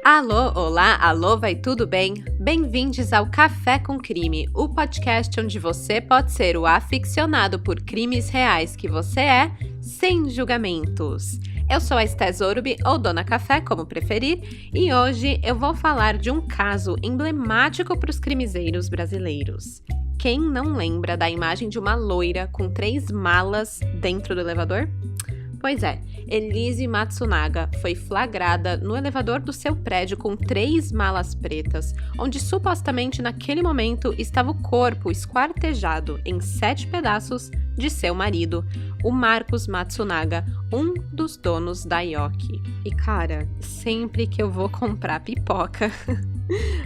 Alô, olá, alô, vai tudo bem? Bem-vindos ao Café com Crime, o podcast onde você pode ser o aficionado por crimes reais que você é, sem julgamentos. Eu sou a Esté Zorbi, ou Dona Café, como preferir, e hoje eu vou falar de um caso emblemático para os crimezeiros brasileiros. Quem não lembra da imagem de uma loira com 3 malas dentro do elevador? Pois é, Elise Matsunaga foi flagrada no elevador do seu prédio com 3 malas pretas, onde supostamente naquele momento estava o corpo esquartejado em 7 pedaços de seu marido, o Marcos Matsunaga, um dos donos da Yoki. E cara, sempre que eu vou comprar pipoca...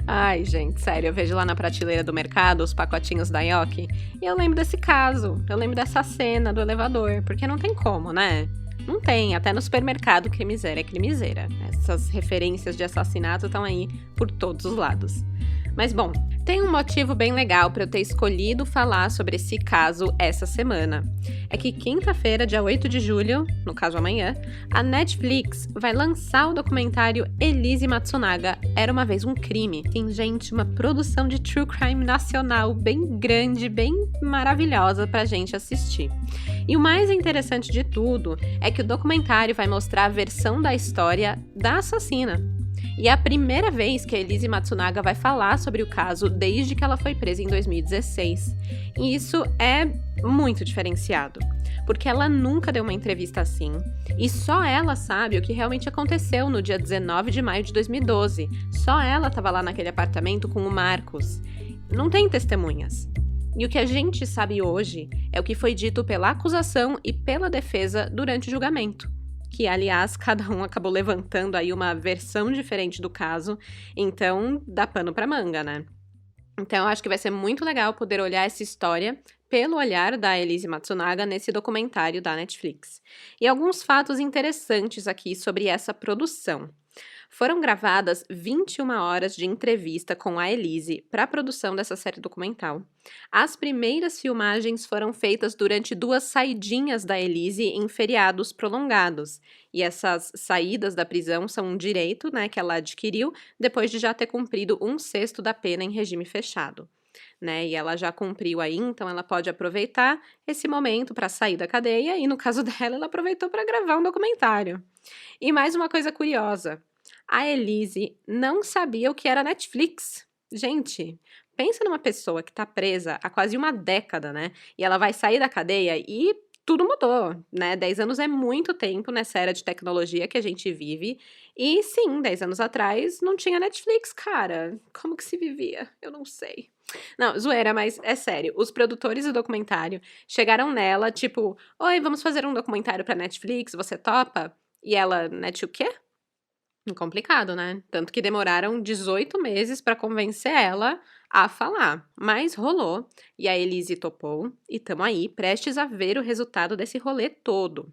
Ai, gente, sério, eu vejo lá na prateleira do mercado os pacotinhos da Yoki e eu lembro desse caso, eu lembro dessa cena do elevador, porque não tem como, né? Não tem, até no supermercado crimiseira é crimiseira. Essas referências de assassinato estão aí por todos os lados. Mas bom, tem um motivo bem legal para eu ter escolhido falar sobre esse caso essa semana. É que quinta-feira, dia 8 de julho, no caso amanhã, a Netflix vai lançar o documentário Elise Matsunaga, Era Uma Vez um Crime. Tem, gente, uma produção de true crime nacional bem grande, bem maravilhosa pra gente assistir. E o mais interessante de tudo é que o documentário vai mostrar a versão da história da assassina. E é a primeira vez que a Elise Matsunaga vai falar sobre o caso desde que ela foi presa em 2016. E isso é muito diferenciado, porque ela nunca deu uma entrevista assim, e só ela sabe o que realmente aconteceu no dia 19 de maio de 2012. Só ela estava lá naquele apartamento com o Marcos. Não tem testemunhas. E o que a gente sabe hoje é o que foi dito pela acusação e pela defesa durante o julgamento. Que, aliás, cada um acabou levantando aí uma versão diferente do caso, então dá pano pra manga, né? Então eu acho que vai ser muito legal poder olhar essa história pelo olhar da Elise Matsunaga nesse documentário da Netflix. E alguns fatos interessantes aqui sobre essa produção. Foram gravadas 21 horas de entrevista com a Elise para a produção dessa série documental. As primeiras filmagens foram feitas durante 2 saidinhas da Elise em feriados prolongados. E essas saídas da prisão são um direito, né, que ela adquiriu depois de já ter cumprido 1/6 da pena em regime fechado. Né, e ela já cumpriu aí, então ela pode aproveitar esse momento para sair da cadeia e, no caso dela, ela aproveitou para gravar um documentário. E mais uma coisa curiosa. A Elise não sabia o que era Netflix. Gente, pensa numa pessoa que tá presa há quase uma década, né? E ela vai sair da cadeia e tudo mudou, né? 10 anos é muito tempo nessa era de tecnologia que a gente vive. E sim, 10 anos atrás não tinha Netflix, cara. Como que se vivia? Eu não sei. Não, zoeira, mas é sério. Os produtores do documentário chegaram nela, tipo, oi, vamos fazer um documentário pra Netflix, você topa? E ela, net o quê? Complicado, né? Tanto que demoraram 18 meses para convencer ela a falar. Mas rolou, e a Elise topou, e tamo aí, prestes a ver o resultado desse rolê todo.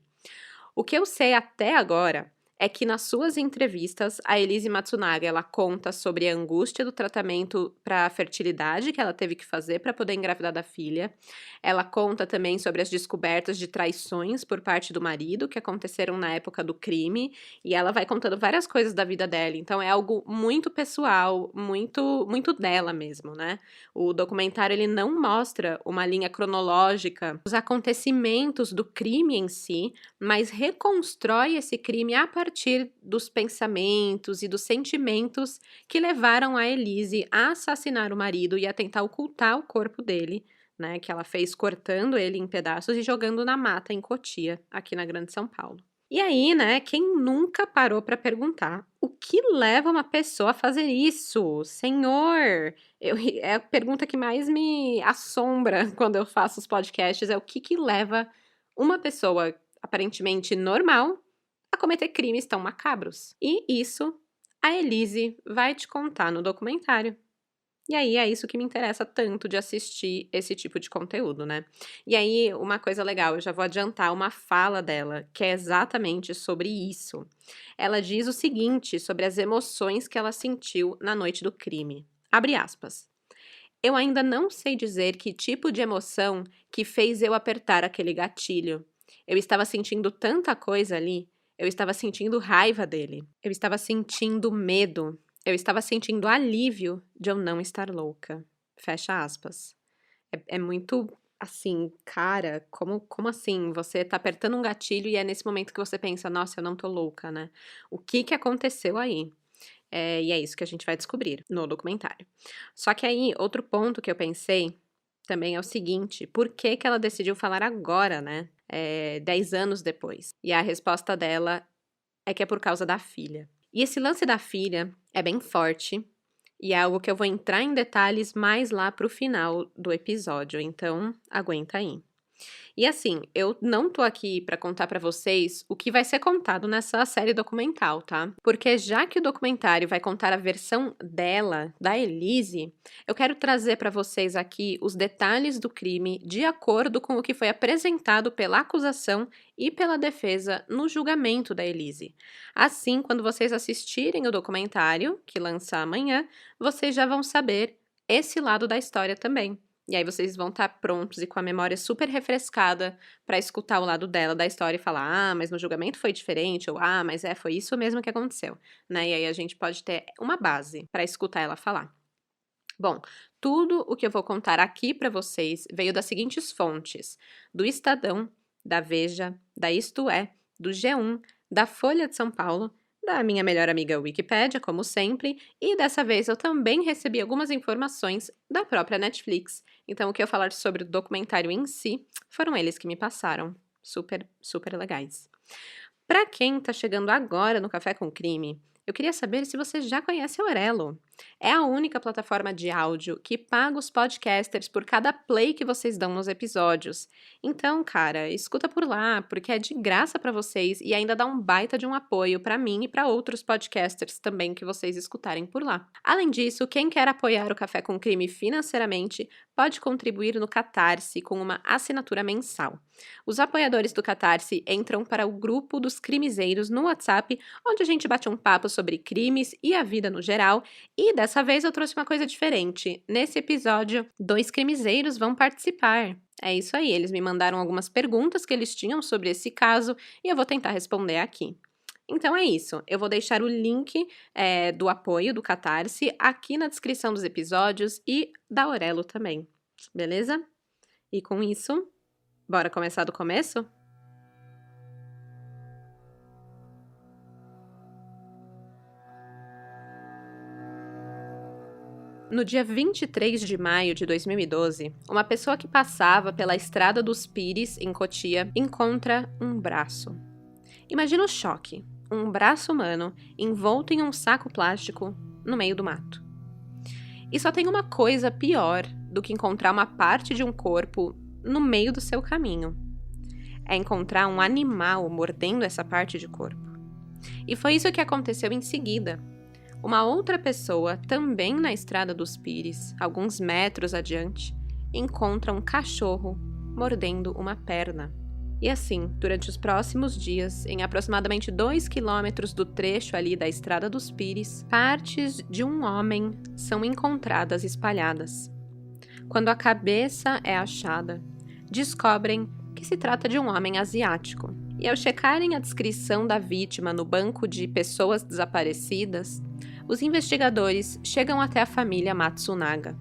O que eu sei até agora é que nas suas entrevistas, a Elise Matsunaga, ela conta sobre a angústia do tratamento para a fertilidade que ela teve que fazer para poder engravidar da filha. Ela conta também sobre as descobertas de traições por parte do marido que aconteceram na época do crime, e ela vai contando várias coisas da vida dela. Então é algo muito pessoal, muito dela mesmo, né? O documentário ele não mostra uma linha cronológica dos acontecimentos do crime em si, mas reconstrói esse crime a partir dos pensamentos e dos sentimentos que levaram a Elise a assassinar o marido e a tentar ocultar o corpo dele, né, que ela fez cortando ele em pedaços e jogando na mata em Cotia, aqui na Grande São Paulo. E aí, né, quem nunca parou para perguntar o que leva uma pessoa a fazer isso? Senhor, é a pergunta que mais me assombra quando eu faço os podcasts, é o que leva uma pessoa aparentemente normal a cometer crimes tão macabros. E isso a Elise vai te contar no documentário. E aí é isso que me interessa tanto de assistir esse tipo de conteúdo, né? E aí, uma coisa legal, eu já vou adiantar uma fala dela, que é exatamente sobre isso. Ela diz o seguinte sobre as emoções que ela sentiu na noite do crime. Abre aspas. Eu ainda não sei dizer que tipo de emoção que fez eu apertar aquele gatilho. Eu estava sentindo tanta coisa ali. Eu estava sentindo raiva dele. Eu estava sentindo medo. Eu estava sentindo alívio de eu não estar louca. Fecha aspas. É muito assim, cara, como assim? Você tá apertando um gatilho e é nesse momento que você pensa, nossa, eu não tô louca, né? O que que aconteceu aí? E é isso que a gente vai descobrir no documentário. Só que aí, outro ponto que eu pensei também é o seguinte: por que que ela decidiu falar agora, né? 10 anos depois. E a resposta dela é que é por causa da filha. E esse lance da filha é bem forte e é algo que eu vou entrar em detalhes mais lá pro final do episódio, então aguenta aí. E assim, eu não tô aqui pra contar pra vocês o que vai ser contado nessa série documental, tá? Porque já que o documentário vai contar a versão dela, da Elise, eu quero trazer pra vocês aqui os detalhes do crime de acordo com o que foi apresentado pela acusação e pela defesa no julgamento da Elise. Assim, quando vocês assistirem o documentário, que lança amanhã, vocês já vão saber esse lado da história também. E aí vocês vão estar prontos e com a memória super refrescada para escutar o lado dela da história e falar, ah, mas no julgamento foi diferente, ou ah, mas foi isso mesmo que aconteceu, né? E aí a gente pode ter uma base para escutar ela falar. Bom, tudo o que eu vou contar aqui para vocês veio das seguintes fontes: do Estadão, da Veja, da Isto É, do G1, da Folha de São Paulo, da minha melhor amiga Wikipédia, como sempre, e dessa vez eu também recebi algumas informações da própria Netflix. Então, o que eu falar sobre o documentário em si, foram eles que me passaram. Super, super legais. Para quem tá chegando agora no Café com Crime, eu queria saber se você já conhece a Aurelo. É a única plataforma de áudio que paga os podcasters por cada play que vocês dão nos episódios. Então, cara, escuta por lá, porque é de graça para vocês e ainda dá um baita de um apoio para mim e para outros podcasters também que vocês escutarem por lá. Além disso, quem quer apoiar o Café com Crime financeiramente pode contribuir no Catarse com uma assinatura mensal. Os apoiadores do Catarse entram para o grupo dos crimezeiros no WhatsApp, onde a gente bate um papo sobre crimes e a vida no geral. E dessa vez eu trouxe uma coisa diferente. Nesse episódio, 2 crimezeiros vão participar. É isso aí, eles me mandaram algumas perguntas que eles tinham sobre esse caso e eu vou tentar responder aqui. Então é isso, eu vou deixar o link do apoio do Catarse aqui na descrição dos episódios e da Aurelo também, beleza? E com isso, bora começar do começo? No dia 23 de maio de 2012, uma pessoa que passava pela Estrada dos Pires, em Cotia, encontra um braço. Imagina o choque, um braço humano envolto em um saco plástico no meio do mato. E só tem uma coisa pior do que encontrar uma parte de um corpo no meio do seu caminho. É encontrar um animal mordendo essa parte de corpo. E foi isso que aconteceu em seguida. Uma outra pessoa, também na Estrada dos Pires, alguns metros adiante, encontra um cachorro mordendo uma perna. E assim, durante os próximos dias, em aproximadamente 2 quilômetros do trecho ali da Estrada dos Pires, partes de um homem são encontradas espalhadas. Quando a cabeça é achada, descobrem que se trata de um homem asiático. E ao checarem a descrição da vítima no banco de pessoas desaparecidas, os investigadores chegam até a família Matsunaga,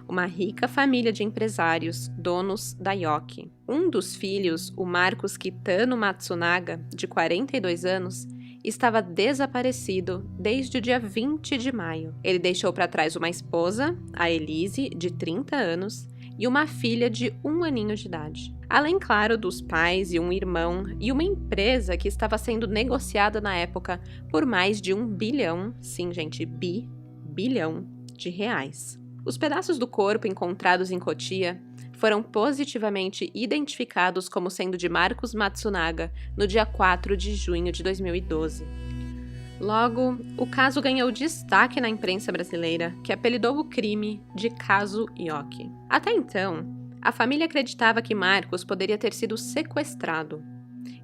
uma rica família de empresários, donos da Yoki. Um dos filhos, o Marcos Kitano Matsunaga, de 42 anos, estava desaparecido desde o dia 20 de maio. Ele deixou para trás uma esposa, a Elise, de 30 anos, e uma filha de 1 aninho de idade. Além, claro, dos pais e um irmão e uma empresa que estava sendo negociada na época por mais de 1 bilhão, sim, gente, bilhão de reais. Os pedaços do corpo encontrados em Cotia foram positivamente identificados como sendo de Marcos Matsunaga no dia 4 de junho de 2012. Logo, o caso ganhou destaque na imprensa brasileira, que apelidou o crime de Caso Yoki. Até então, a família acreditava que Marcos poderia ter sido sequestrado.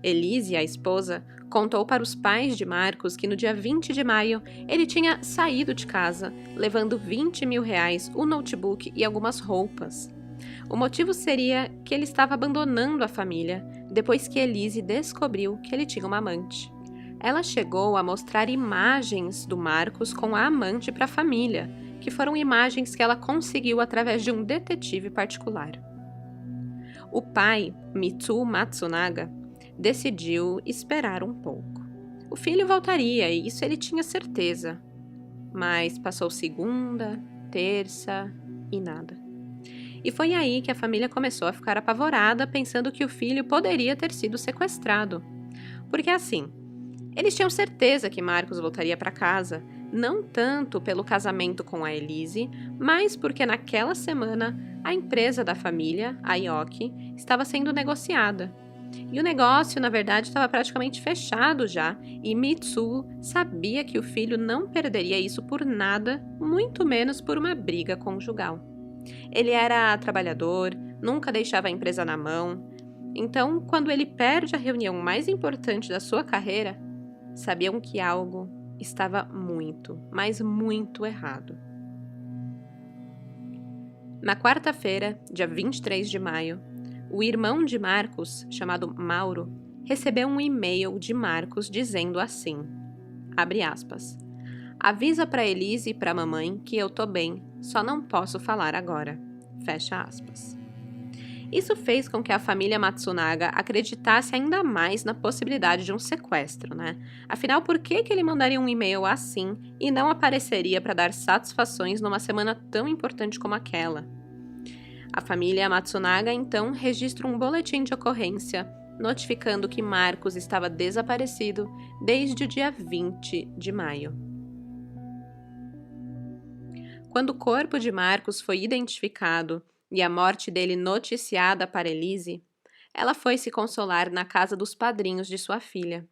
Elise, a esposa, contou para os pais de Marcos que no dia 20 de maio ele tinha saído de casa, levando 20 mil reais, o notebook e algumas roupas. O motivo seria que ele estava abandonando a família depois que Elise descobriu que ele tinha uma amante. Ela chegou a mostrar imagens do Marcos com a amante para a família, que foram imagens que ela conseguiu através de um detetive particular. O pai, Mitsuo Matsunaga, decidiu esperar um pouco. O filho voltaria, e isso ele tinha certeza. Mas passou segunda, terça e nada. E foi aí que a família começou a ficar apavorada, pensando que o filho poderia ter sido sequestrado. Porque assim, eles tinham certeza que Marcos voltaria para casa, não tanto pelo casamento com a Elise, mas porque naquela semana a empresa da família, a Yoki, estava sendo negociada. E o negócio, na verdade, estava praticamente fechado já, e Mitsuo sabia que o filho não perderia isso por nada, muito menos por uma briga conjugal. Ele era trabalhador, nunca deixava a empresa na mão, então, quando ele perde a reunião mais importante da sua carreira, sabiam que algo estava muito, mas muito errado. Na quarta-feira, dia 23 de maio, o irmão de Marcos, chamado Mauro, recebeu um e-mail de Marcos dizendo assim, abre aspas, avisa para Elise e para a mamãe que eu tô bem, só não posso falar agora, fecha aspas. Isso fez com que a família Matsunaga acreditasse ainda mais na possibilidade de um sequestro, né? Afinal, por que ele mandaria um e-mail assim e não apareceria para dar satisfações numa semana tão importante como aquela? A família Matsunaga, então, registra um boletim de ocorrência notificando que Marcos estava desaparecido desde o dia 20 de maio. Quando o corpo de Marcos foi identificado e a morte dele noticiada para Elise, ela foi se consolar na casa dos padrinhos de sua filha.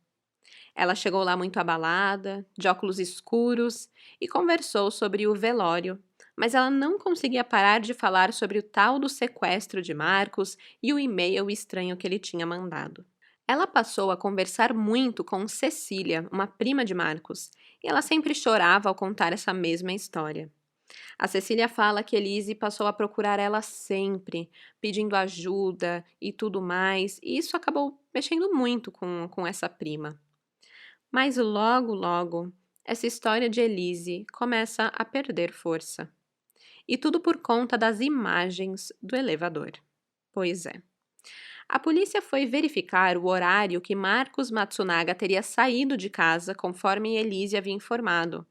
Ela chegou lá muito abalada, de óculos escuros, e conversou sobre o velório, mas ela não conseguia parar de falar sobre o tal do sequestro de Marcos e o e-mail estranho que ele tinha mandado. Ela passou a conversar muito com Cecília, uma prima de Marcos, e ela sempre chorava ao contar essa mesma história. A Cecília fala que Elise passou a procurar ela sempre, pedindo ajuda e tudo mais, e isso acabou mexendo muito com essa prima. Mas logo, essa história de Elise começa a perder força. E tudo por conta das imagens do elevador. Pois é. A polícia foi verificar o horário que Marcos Matsunaga teria saído de casa, conforme Elise havia informado.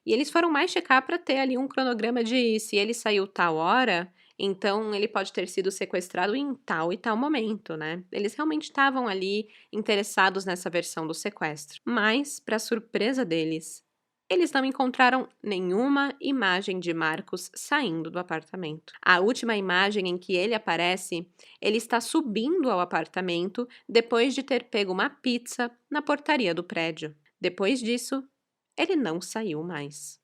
E eles foram mais checar para ter ali um cronograma de se ele saiu tal hora, então ele pode ter sido sequestrado em tal e tal momento, né? Eles realmente estavam ali interessados nessa versão do sequestro. Mas, para surpresa deles, eles não encontraram nenhuma imagem de Marcos saindo do apartamento. A última imagem em que ele aparece, ele está subindo ao apartamento depois de ter pego uma pizza na portaria do prédio. Depois disso, ele não saiu mais.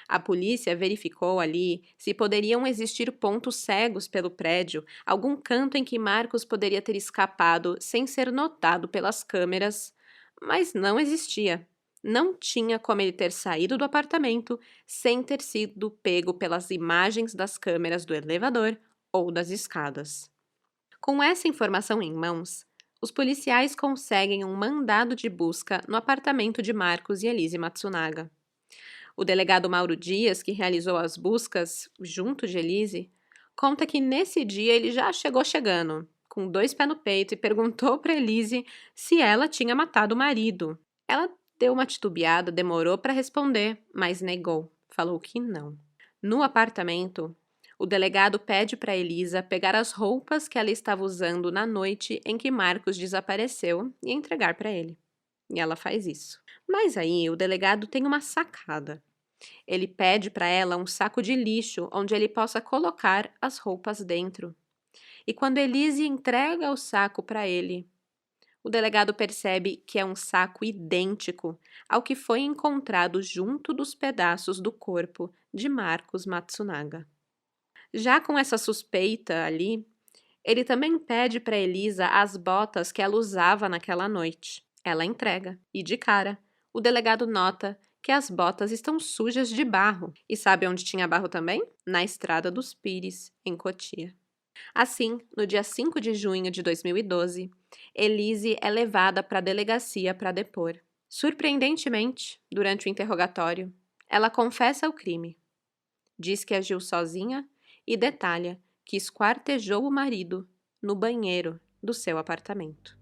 A polícia verificou ali se poderiam existir pontos cegos pelo prédio, algum canto em que Marcos poderia ter escapado sem ser notado pelas câmeras, mas não existia. Não tinha como ele ter saído do apartamento sem ter sido pego pelas imagens das câmeras do elevador ou das escadas. Com essa informação em mãos, os policiais conseguem um mandado de busca no apartamento de Marcos e Elise Matsunaga. O delegado Mauro Dias, que realizou as buscas junto de Elise, conta que nesse dia ele já chegou chegando, com 2 pés no peito, e perguntou para Elise se ela tinha matado o marido. Ela deu uma titubeada, demorou para responder, mas negou, falou que não. No apartamento, o delegado pede para Elisa pegar as roupas que ela estava usando na noite em que Marcos desapareceu e entregar para ele. E ela faz isso. Mas aí o delegado tem uma sacada. Ele pede para ela um saco de lixo onde ele possa colocar as roupas dentro. E quando Elise entrega o saco para ele, o delegado percebe que é um saco idêntico ao que foi encontrado junto dos pedaços do corpo de Marcos Matsunaga. Já com essa suspeita ali, ele também pede para Elisa as botas que ela usava naquela noite. Ela entrega e, de cara, o delegado nota que as botas estão sujas de barro. E sabe onde tinha barro também? Na Estrada dos Pires, em Cotia. Assim, no dia 5 de junho de 2012, Elise é levada para a delegacia para depor. Surpreendentemente, durante o interrogatório, ela confessa o crime, diz que agiu sozinha e detalha que esquartejou o marido no banheiro do seu apartamento.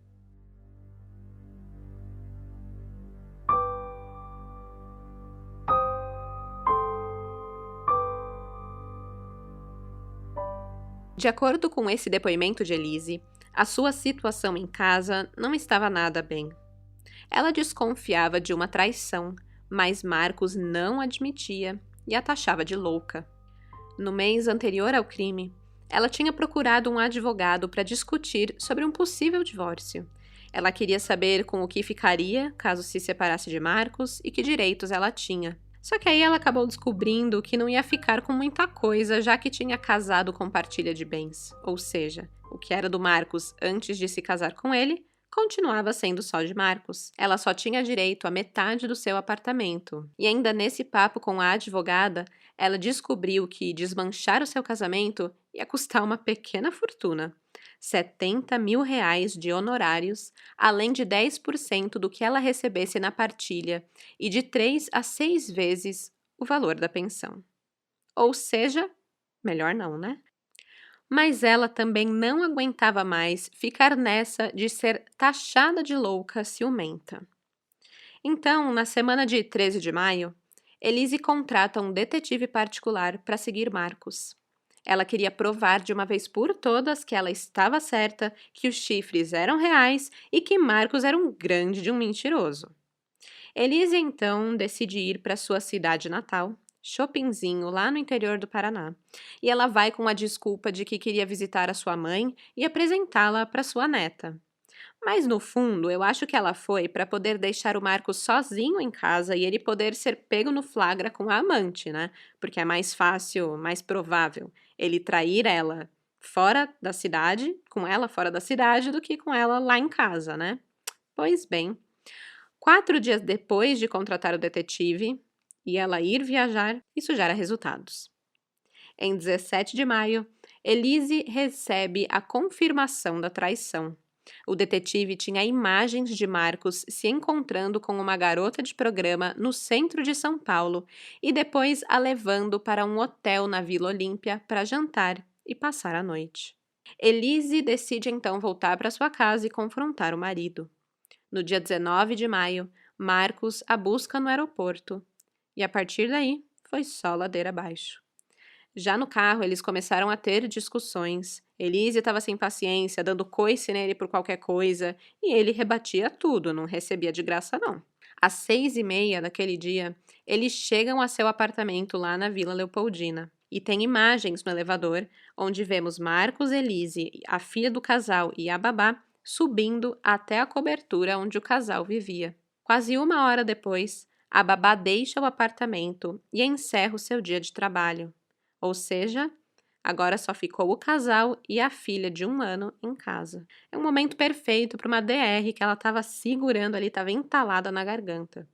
De acordo com esse depoimento de Elise, a sua situação em casa não estava nada bem. Ela desconfiava de uma traição, mas Marcos não admitia e a taxava de louca. No mês anterior ao crime, ela tinha procurado um advogado para discutir sobre um possível divórcio. Ela queria saber com o que ficaria caso se separasse de Marcos e que direitos ela tinha. Só que aí ela acabou descobrindo que não ia ficar com muita coisa, já que tinha casado com partilha de bens. Ou seja, o que era do Marcos antes de se casar com ele, continuava sendo só de Marcos. Ela só tinha direito a metade do seu apartamento. E ainda nesse papo com a advogada, ela descobriu que desmanchar o seu casamento ia custar uma pequena fortuna. R$ 70 mil de honorários, além de 10% do que ela recebesse na partilha e de 3 a 6 vezes o valor da pensão. Ou seja, melhor não, né? Mas ela também não aguentava mais ficar nessa de ser taxada de louca ciumenta. Então, na semana de 13 de maio, Elise contrata um detetive particular para seguir Marcos. Ela queria provar de uma vez por todas que ela estava certa, que os chifres eram reais e que Marcos era um grande de um mentiroso. Elise então decide ir para sua cidade natal, Chopinzinho, lá no interior do Paraná. E ela vai com a desculpa de que queria visitar a sua mãe e apresentá-la para sua neta. Mas no fundo, eu acho que ela foi para poder deixar o Marcos sozinho em casa e ele poder ser pego no flagra com a amante, né? Porque é mais fácil, mais provável ele trair ela fora da cidade, com ela fora da cidade, do que com ela lá em casa, né? Pois bem, 4 dias depois de contratar o detetive e ela ir viajar, isso gera resultados. Em 17 de maio, Elise recebe a confirmação da traição. O detetive tinha imagens de Marcos se encontrando com uma garota de programa no centro de São Paulo e depois a levando para um hotel na Vila Olímpia para jantar e passar a noite. Elise decide então voltar para sua casa e confrontar o marido. No dia 19 de maio, Marcos a busca no aeroporto. E a partir daí, foi só ladeira abaixo. Já no carro, eles começaram a ter discussões. Elise estava sem paciência, dando coice nele por qualquer coisa, e ele rebatia tudo, não recebia de graça não. Às 6h30 daquele dia, eles chegam a seu apartamento lá na Vila Leopoldina. E tem imagens no elevador, onde vemos Marcos, Elise, a filha do casal e a babá, subindo até a cobertura onde o casal vivia. Quase 1 hora depois, a babá deixa o apartamento e encerra o seu dia de trabalho. Ou seja, agora só ficou o casal e a filha de 1 ano em casa. É um momento perfeito para uma DR que ela estava segurando ali, estava entalada na garganta.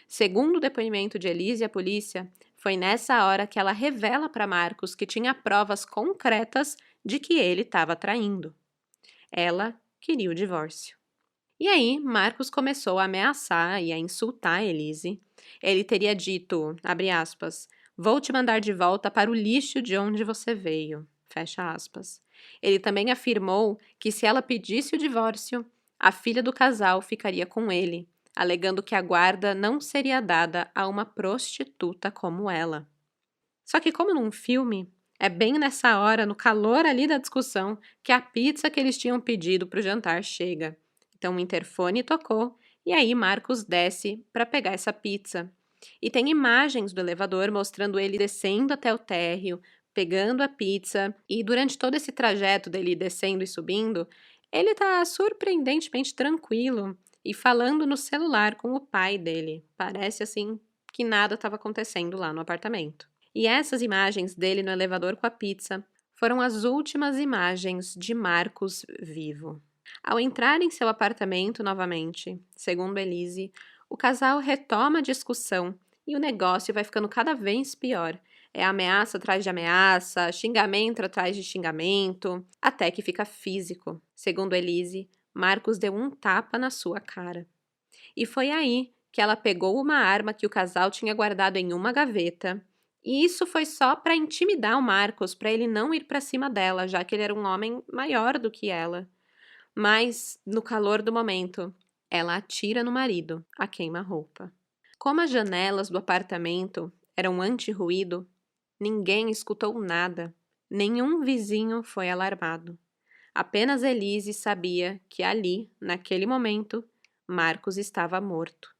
Segundo o depoimento de Elise à polícia, foi nessa hora que ela revela para Marcos que tinha provas concretas de que ele estava traindo. Ela queria o divórcio. E aí, Marcos começou a ameaçar e a insultar Elise. Ele teria dito, abre aspas, vou te mandar de volta para o lixo de onde você veio, fecha aspas. Ele também afirmou que se ela pedisse o divórcio, a filha do casal ficaria com ele, alegando que a guarda não seria dada a uma prostituta como ela. Só que como num filme, é bem nessa hora, no calor ali da discussão, que a pizza que eles tinham pedido para o jantar chega. Então o interfone tocou e aí Marcos desce para pegar essa pizza. E tem imagens do elevador mostrando ele descendo até o térreo, pegando a pizza, e durante todo esse trajeto dele descendo e subindo, ele tá surpreendentemente tranquilo e falando no celular com o pai dele. Parece assim que nada estava acontecendo lá no apartamento. E essas imagens dele no elevador com a pizza foram as últimas imagens de Marcos vivo. Ao entrar em seu apartamento novamente, segundo Elise, o casal retoma a discussão e o negócio vai ficando cada vez pior. É ameaça atrás de ameaça, xingamento atrás de xingamento, até que fica físico. Segundo Elise, Marcos deu um tapa na sua cara. E foi aí que ela pegou uma arma que o casal tinha guardado em uma gaveta. E isso foi só para intimidar o Marcos, para ele não ir para cima dela, já que ele era um homem maior do que ela. Mas, no calor do momento, ela atira no marido, a queima-roupa. Como as janelas do apartamento eram anti-ruído, ninguém escutou nada. Nenhum vizinho foi alarmado. Apenas Elise sabia que ali, naquele momento, Marcos estava morto.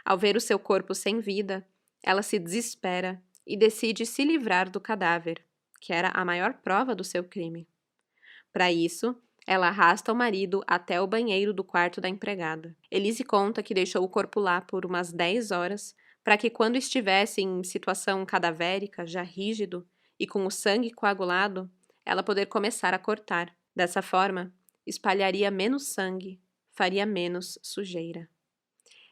Ao ver o seu corpo sem vida, ela se desespera e decide se livrar do cadáver, que era a maior prova do seu crime. Para isso, ela arrasta o marido até o banheiro do quarto da empregada. Elise conta que deixou o corpo lá por umas 10 horas para que, quando estivesse em situação cadavérica, já rígido e com o sangue coagulado, ela poder começar a cortar. Dessa forma, espalharia menos sangue, faria menos sujeira.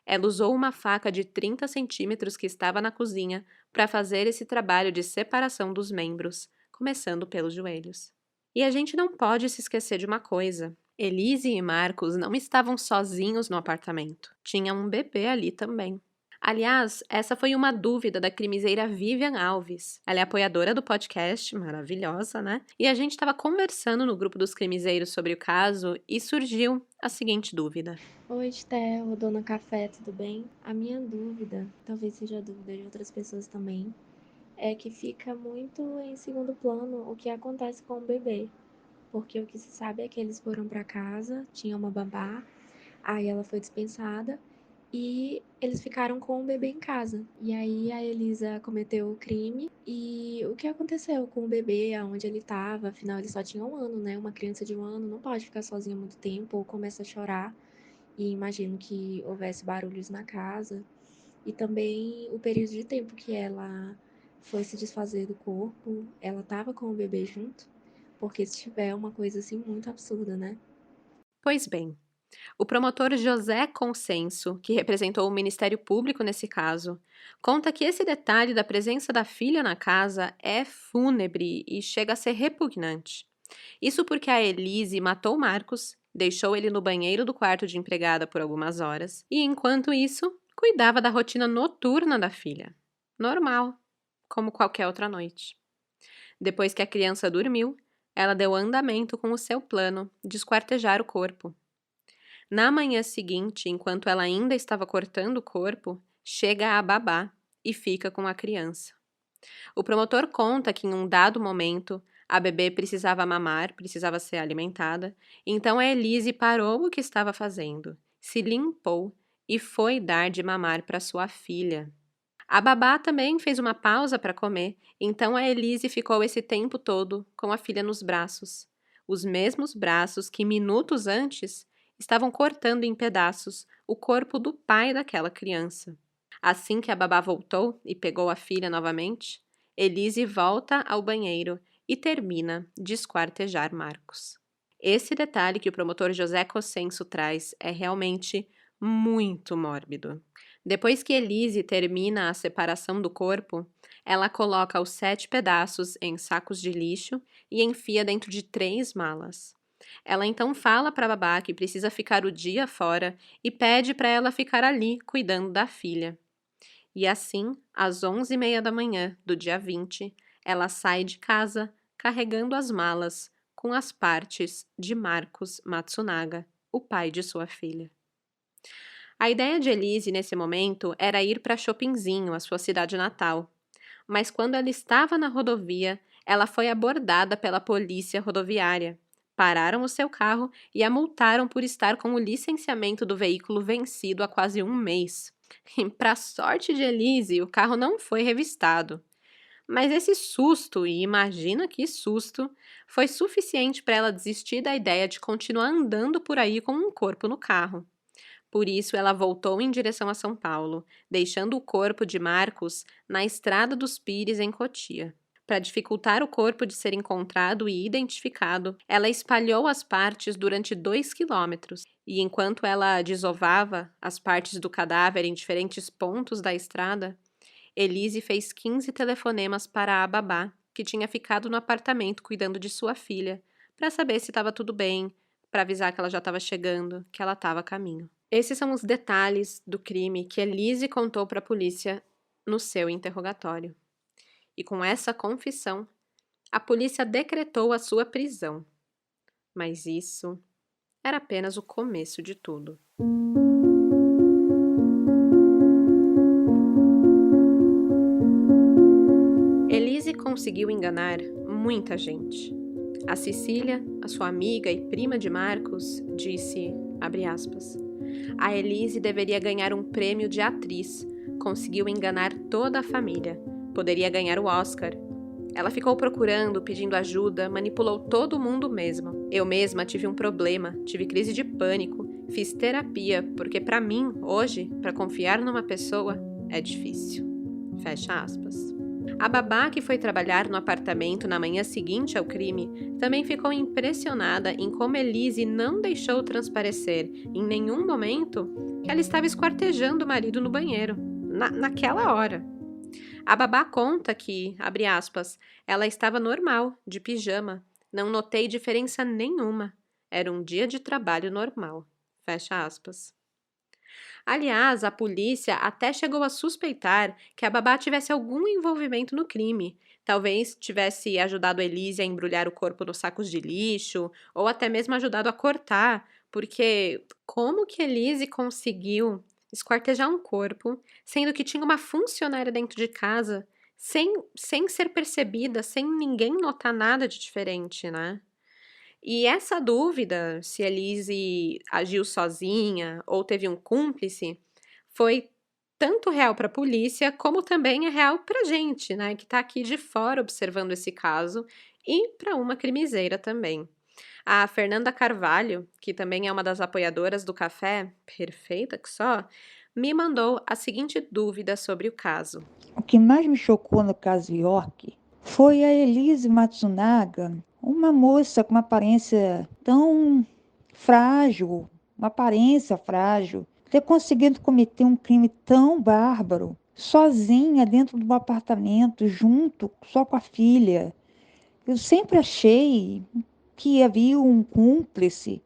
Ela usou uma faca de 30 centímetros que estava na cozinha para fazer esse trabalho de separação dos membros, começando pelos joelhos. E a gente não pode se esquecer de uma coisa. Elise e Marcos não estavam sozinhos no apartamento. Tinha um bebê ali também. Aliás, essa foi uma dúvida da crimiseira Vivian Alves. Ela é apoiadora do podcast, maravilhosa, né? E a gente estava conversando no grupo dos crimiseiros sobre o caso e surgiu a seguinte dúvida. Oi, Theo, Dona Café, tudo bem? A minha dúvida, talvez seja a dúvida de outras pessoas também, é que fica muito em segundo plano o que acontece com o bebê. Porque o que se sabe é que eles foram para casa, tinha uma babá, aí ela foi dispensada e eles ficaram com o bebê em casa. E aí a Elisa cometeu o crime e o que aconteceu com o bebê, aonde ele estava, afinal ele só tinha 1 ano, né? Uma criança de 1 ano não pode ficar sozinha muito tempo ou começa a chorar. E imagino que houvesse barulhos na casa. E também o período de tempo que ela foi se desfazer do corpo, ela estava com o bebê junto, porque se tiver uma coisa assim muito absurda, né? Pois bem, o promotor José Consenso, que representou o Ministério Público nesse caso, conta que esse detalhe da presença da filha na casa é fúnebre e chega a ser repugnante. Isso porque a Elise matou Marcos, deixou ele no banheiro do quarto de empregada por algumas horas e, enquanto isso, cuidava da rotina noturna da filha. Normal, como qualquer outra noite. Depois que a criança dormiu, ela deu andamento com o seu plano de esquartejar o corpo. Na manhã seguinte, enquanto ela ainda estava cortando o corpo, chega a babá e fica com a criança. O promotor conta que em um dado momento a bebê precisava mamar, precisava ser alimentada, então a Elise parou o que estava fazendo, se limpou e foi dar de mamar para sua filha. A babá também fez uma pausa para comer, então a Elise ficou esse tempo todo com a filha nos braços. Os mesmos braços que minutos antes estavam cortando em pedaços o corpo do pai daquela criança. Assim que a babá voltou e pegou a filha novamente, Elise volta ao banheiro e termina de esquartejar Marcos. Esse detalhe que o promotor José Cossenso traz é realmente muito mórbido. Depois que Elise termina a separação do corpo, ela coloca os 7 pedaços em sacos de lixo e enfia dentro de 3 malas. Ela então fala para a babá que precisa ficar o dia fora e pede para ela ficar ali cuidando da filha. E assim, às 11h30 da manhã do dia 20, ela sai de casa carregando as malas com as partes de Marcos Matsunaga, o pai de sua filha. A ideia de Elise nesse momento era ir para Chopinzinho, a sua cidade natal. Mas quando ela estava na rodovia, ela foi abordada pela polícia rodoviária. Pararam o seu carro e a multaram por estar com o licenciamento do veículo vencido há quase 1 mês. E, para sorte de Elise, o carro não foi revistado. Mas esse susto, e imagina que susto, foi suficiente para ela desistir da ideia de continuar andando por aí com um corpo no carro. Por isso, ela voltou em direção a São Paulo, deixando o corpo de Marcos na Estrada dos Pires, em Cotia. Para dificultar o corpo de ser encontrado e identificado, ela espalhou as partes durante 2 quilômetros, e enquanto ela desovava as partes do cadáver em diferentes pontos da estrada, Elise fez 15 telefonemas para a babá, que tinha ficado no apartamento cuidando de sua filha, para saber se estava tudo bem, para avisar que ela já estava chegando, que ela estava a caminho. Esses são os detalhes do crime que Elise contou para a polícia no seu interrogatório. E com essa confissão, a polícia decretou a sua prisão. Mas isso era apenas o começo de tudo. Elise conseguiu enganar muita gente. A Cecília, a sua amiga e prima de Marcos, disse, abre aspas, a Elise deveria ganhar um prêmio de atriz. Conseguiu enganar toda a família. Poderia ganhar o Oscar. Ela ficou procurando, pedindo ajuda, manipulou todo mundo mesmo. Eu mesma tive um problema, tive crise de pânico, fiz terapia, porque para mim, hoje, para confiar numa pessoa, é difícil. Fecha aspas. A babá que foi trabalhar no apartamento na manhã seguinte ao crime também ficou impressionada em como Elise não deixou transparecer, em nenhum momento, que ela estava esquartejando o marido no banheiro, naquela hora. A babá conta que, abre aspas, ela estava normal, de pijama. Não notei diferença nenhuma. Era um dia de trabalho normal. Fecha aspas. Aliás, a polícia até chegou a suspeitar que a babá tivesse algum envolvimento no crime. Talvez tivesse ajudado a Elise a embrulhar o corpo nos sacos de lixo, ou até mesmo ajudado a cortar, porque como que Elise conseguiu esquartejar um corpo, sendo que tinha uma funcionária dentro de casa, sem ser percebida, sem ninguém notar nada de diferente, né? E essa dúvida, se Elise agiu sozinha ou teve um cúmplice, foi tanto real para a polícia, como também é real para a gente, né, que está aqui de fora observando esse caso, e para uma crimiseira também. A Fernanda Carvalho, que também é uma das apoiadoras do café, perfeita que só, me mandou a seguinte dúvida sobre o caso. O que mais me chocou no caso York foi a Elise Matsunaga, uma moça com uma aparência tão frágil, ter conseguido cometer um crime tão bárbaro, sozinha dentro de um apartamento, junto só com a filha. Eu sempre achei que havia um cúmplice,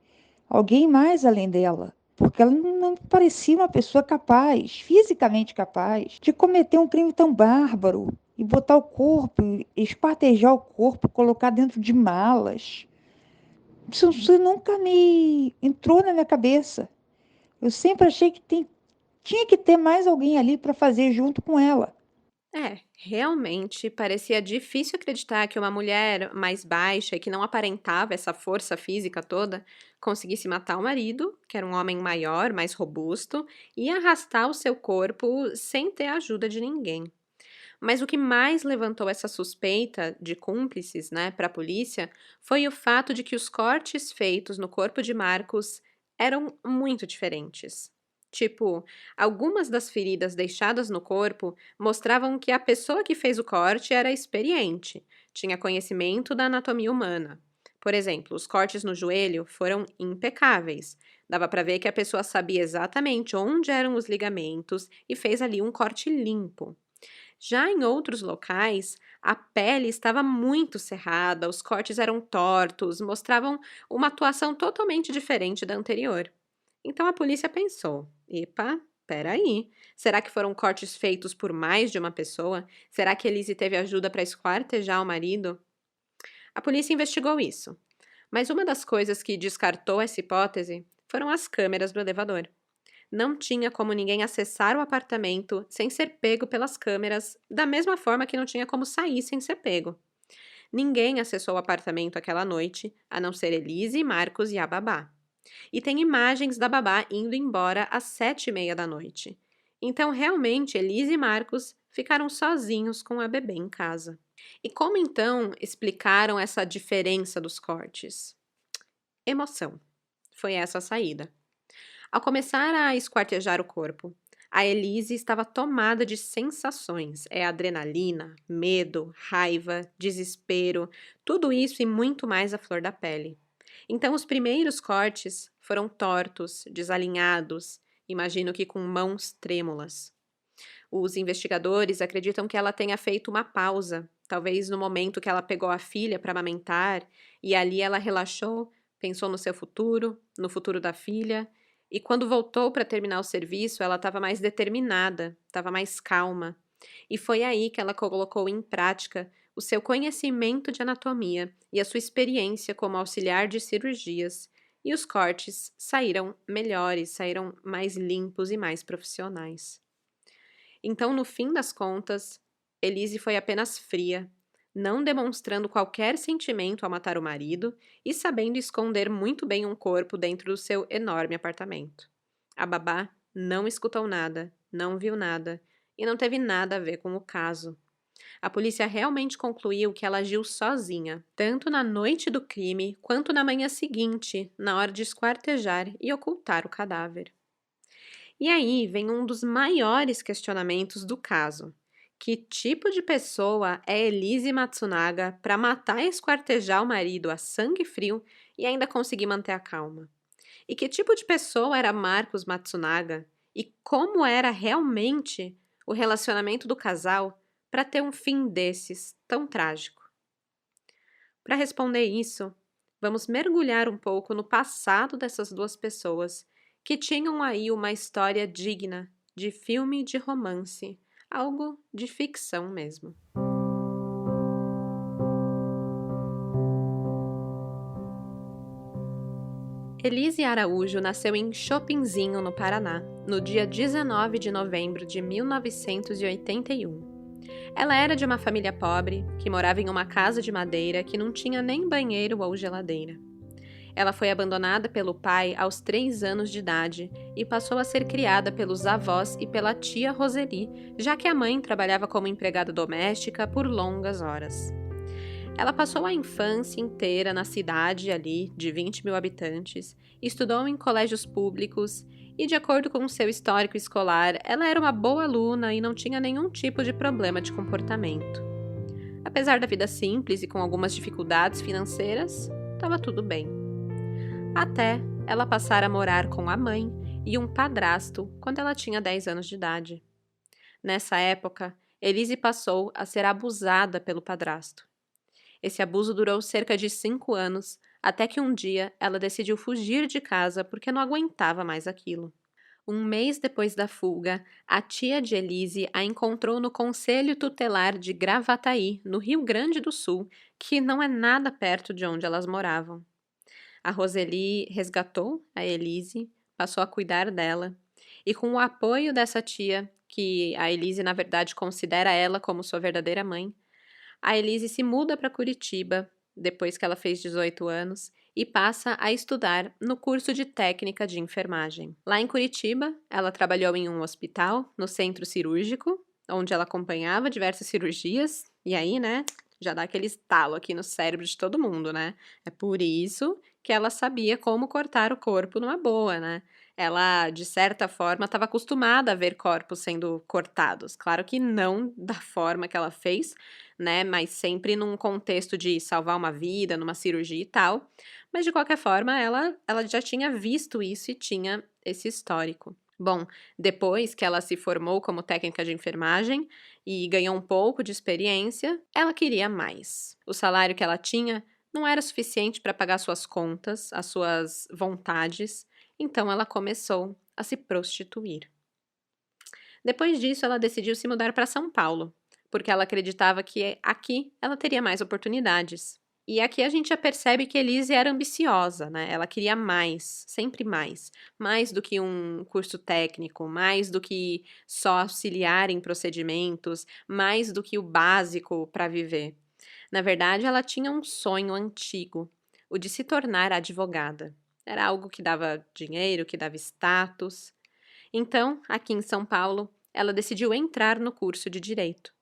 alguém mais além dela, porque ela não parecia uma pessoa capaz, fisicamente capaz, de cometer um crime tão bárbaro e botar o corpo, esquartejar o corpo, colocar dentro de malas. Isso nunca me entrou na minha cabeça. Eu sempre achei que tinha que ter mais alguém ali para fazer junto com ela. Realmente parecia difícil acreditar que uma mulher mais baixa e que não aparentava essa força física toda conseguisse matar o marido, que era um homem maior, mais robusto, e arrastar o seu corpo sem ter a ajuda de ninguém. Mas o que mais levantou essa suspeita de cúmplices, né, para a polícia foi o fato de que os cortes feitos no corpo de Marcos eram muito diferentes. Tipo, algumas das feridas deixadas no corpo mostravam que a pessoa que fez o corte era experiente, tinha conhecimento da anatomia humana. Por exemplo, os cortes no joelho foram impecáveis. Dava para ver que a pessoa sabia exatamente onde eram os ligamentos e fez ali um corte limpo. Já em outros locais, a pele estava muito cerrada, os cortes eram tortos, mostravam uma atuação totalmente diferente da anterior. Então a polícia pensou: epa, peraí, será que foram cortes feitos por mais de uma pessoa? Será que Elise teve ajuda para esquartejar o marido? A polícia investigou isso, mas uma das coisas que descartou essa hipótese foram as câmeras do elevador. Não tinha como ninguém acessar o apartamento sem ser pego pelas câmeras, da mesma forma que não tinha como sair sem ser pego. Ninguém acessou o apartamento aquela noite, a não ser Elise, Marcos e a babá. E tem imagens da babá indo embora às 7h30 da noite. Então, realmente, Elise e Marcos ficaram sozinhos com a bebê em casa. E como então explicaram essa diferença dos cortes? Emoção. Foi essa a saída. Ao começar a esquartejar o corpo, a Elise estava tomada de sensações. Adrenalina, medo, raiva, desespero, tudo isso e muito mais à flor da pele. Então, os primeiros cortes foram tortos, desalinhados, imagino que com mãos trêmulas. Os investigadores acreditam que ela tenha feito uma pausa, talvez no momento que ela pegou a filha para amamentar, e ali ela relaxou, pensou no seu futuro, no futuro da filha, e quando voltou para terminar o serviço, ela estava mais determinada, estava mais calma. E foi aí que ela colocou em prática o seu conhecimento de anatomia e a sua experiência como auxiliar de cirurgias, e os cortes saíram melhores, saíram mais limpos e mais profissionais. Então, no fim das contas, Elise foi apenas fria, não demonstrando qualquer sentimento ao matar o marido e sabendo esconder muito bem um corpo dentro do seu enorme apartamento. A babá não escutou nada, não viu nada e não teve nada a ver com o caso. A polícia realmente concluiu que ela agiu sozinha, tanto na noite do crime quanto na manhã seguinte, na hora de esquartejar e ocultar o cadáver. E aí vem um dos maiores questionamentos do caso. Que tipo de pessoa é Elise Matsunaga para matar e esquartejar o marido a sangue frio e ainda conseguir manter a calma? E que tipo de pessoa era Marcos Matsunaga e como era realmente o relacionamento do casal para ter um fim desses tão trágico? Para responder isso, vamos mergulhar um pouco no passado dessas duas pessoas que tinham aí uma história digna de filme de romance, algo de ficção mesmo. Elise Araújo nasceu em Chopinzinho, no Paraná, no dia 19 de novembro de 1981. Ela era de uma família pobre, que morava em uma casa de madeira que não tinha nem banheiro ou geladeira. Ela foi abandonada pelo pai aos 3 anos de idade e passou a ser criada pelos avós e pela tia Roseli, já que a mãe trabalhava como empregada doméstica por longas horas. Ela passou a infância inteira na cidade ali, de 20 mil habitantes, estudou em colégios públicos e, de acordo com seu histórico escolar, ela era uma boa aluna e não tinha nenhum tipo de problema de comportamento. Apesar da vida simples e com algumas dificuldades financeiras, estava tudo bem. Até ela passar a morar com a mãe e um padrasto quando ela tinha 10 anos de idade. Nessa época, Elise passou a ser abusada pelo padrasto. Esse abuso durou cerca de 5 anos, até que um dia ela decidiu fugir de casa porque não aguentava mais aquilo. Um mês depois da fuga, a tia de Elise a encontrou no Conselho Tutelar de Gravataí, no Rio Grande do Sul, que não é nada perto de onde elas moravam. A Roseli resgatou a Elise, passou a cuidar dela, e com o apoio dessa tia, que a Elise na verdade considera ela como sua verdadeira mãe, a Elise se muda para Curitiba, depois que ela fez 18 anos, e passa a estudar no curso de técnica de enfermagem. Lá em Curitiba, ela trabalhou em um hospital, no centro cirúrgico, onde ela acompanhava diversas cirurgias, e aí, né, já dá aquele estalo aqui no cérebro de todo mundo, né? É por isso que ela sabia como cortar o corpo numa boa, né? Ela, de certa forma, estava acostumada a ver corpos sendo cortados. Claro que não da forma que ela fez, né? Mas sempre num contexto de salvar uma vida, numa cirurgia e tal. Mas, de qualquer forma, ela já tinha visto isso e tinha esse histórico. Bom, depois que ela se formou como técnica de enfermagem e ganhou um pouco de experiência, ela queria mais. O salário que ela tinha não era suficiente para pagar suas contas, as suas vontades, então ela começou a se prostituir. Depois disso, ela decidiu se mudar para São Paulo, porque ela acreditava que aqui ela teria mais oportunidades. E aqui a gente já percebe que Elise era ambiciosa, né? Ela queria mais, sempre mais do que um curso técnico, mais do que só auxiliar em procedimentos, mais do que o básico para viver. Na verdade, ela tinha um sonho antigo, o de se tornar advogada. Era algo que dava dinheiro, que dava status. Então, aqui em São Paulo, ela decidiu entrar no curso de Direito.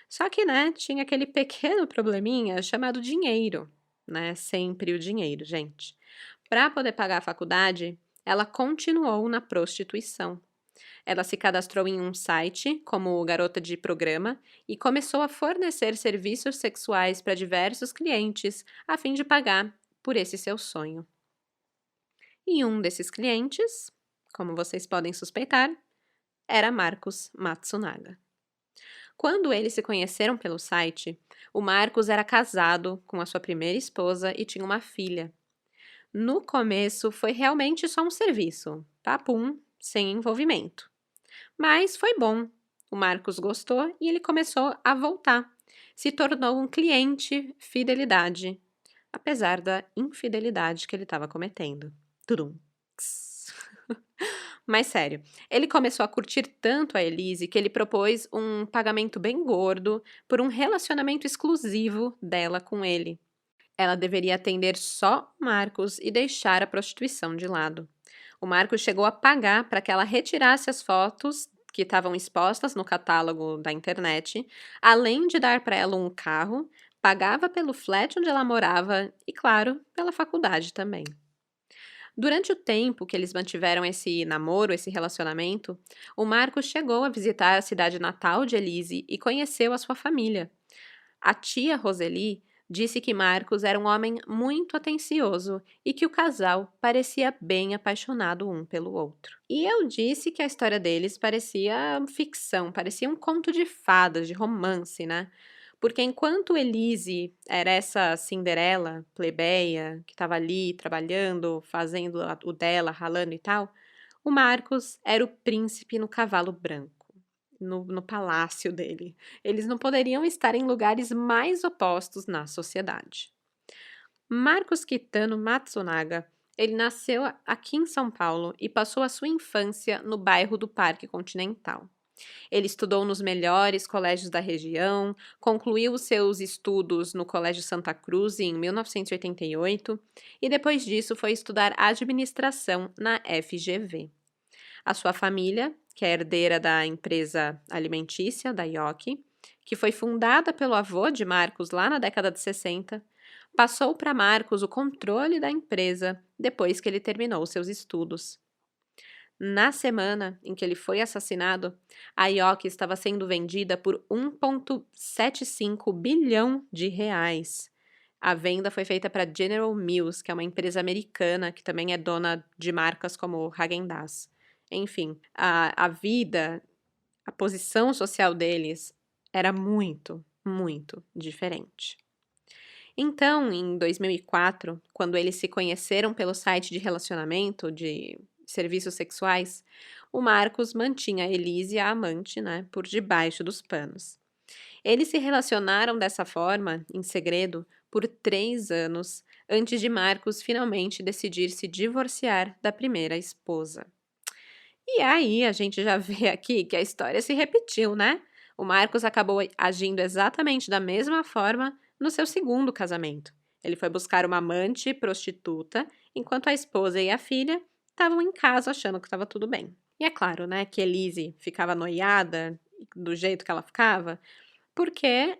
Só que, né, tinha aquele pequeno probleminha chamado dinheiro, né? Sempre o dinheiro, gente. Para poder pagar a faculdade, ela continuou na prostituição. Ela se cadastrou em um site como garota de programa e começou a fornecer serviços sexuais para diversos clientes a fim de pagar por esse seu sonho. E um desses clientes, como vocês podem suspeitar, era Marcos Matsunaga. Quando eles se conheceram pelo site, o Marcos era casado com a sua primeira esposa e tinha uma filha. No começo foi realmente só um serviço, papum, sem envolvimento. Mas foi bom. O Marcos gostou e ele começou a voltar. Se tornou um cliente fidelidade, apesar da infidelidade que ele estava cometendo. Tudum. Mas sério, ele começou a curtir tanto a Elise que ele propôs um pagamento bem gordo por um relacionamento exclusivo dela com ele. Ela deveria atender só Marcos e deixar a prostituição de lado. O Marcos chegou a pagar para que ela retirasse as fotos que estavam expostas no catálogo da internet, além de dar para ela um carro, pagava pelo flat onde ela morava e, claro, pela faculdade também. Durante o tempo que eles mantiveram esse namoro, esse relacionamento, o Marcos chegou a visitar a cidade natal de Elise e conheceu a sua família. A tia Roseli disse que Marcos era um homem muito atencioso e que o casal parecia bem apaixonado um pelo outro. E eu disse que a história deles parecia ficção, parecia um conto de fadas, de romance, né? Porque enquanto Elise era essa Cinderela plebeia que estava ali trabalhando, fazendo o dela, ralando e tal, o Marcos era o príncipe no cavalo branco, no palácio dele. Eles não poderiam estar em lugares mais opostos na sociedade. Marcos Kitano Matsunaga, ele nasceu aqui em São Paulo e passou a sua infância no bairro do Parque Continental. Ele estudou nos melhores colégios da região, concluiu os seus estudos no Colégio Santa Cruz em 1988 e depois disso foi estudar administração na FGV. A sua família, que é herdeira da empresa alimentícia da Yoki, que foi fundada pelo avô de Marcos lá na década de 60, passou para Marcos o controle da empresa depois que ele terminou seus estudos. Na semana em que ele foi assassinado, a Yoki estava sendo vendida por 1,75 bilhão de reais. A venda foi feita para General Mills, que é uma empresa americana que também é dona de marcas como Häagen-Dazs. Enfim, a vida, a posição social deles era muito, muito diferente. Então, em 2004, quando eles se conheceram pelo site de relacionamento de serviços sexuais, o Marcos mantinha a Elise, a amante, né, por debaixo dos panos. Eles se relacionaram dessa forma, em segredo, por 3 anos, antes de Marcos finalmente decidir se divorciar da primeira esposa. E aí a gente já vê aqui que a história se repetiu, né? O Marcos acabou agindo exatamente da mesma forma no seu segundo casamento. Ele foi buscar uma amante prostituta, enquanto a esposa e a filha estavam em casa achando que estava tudo bem. E é claro, né, que Elise ficava noiada do jeito que ela ficava, porque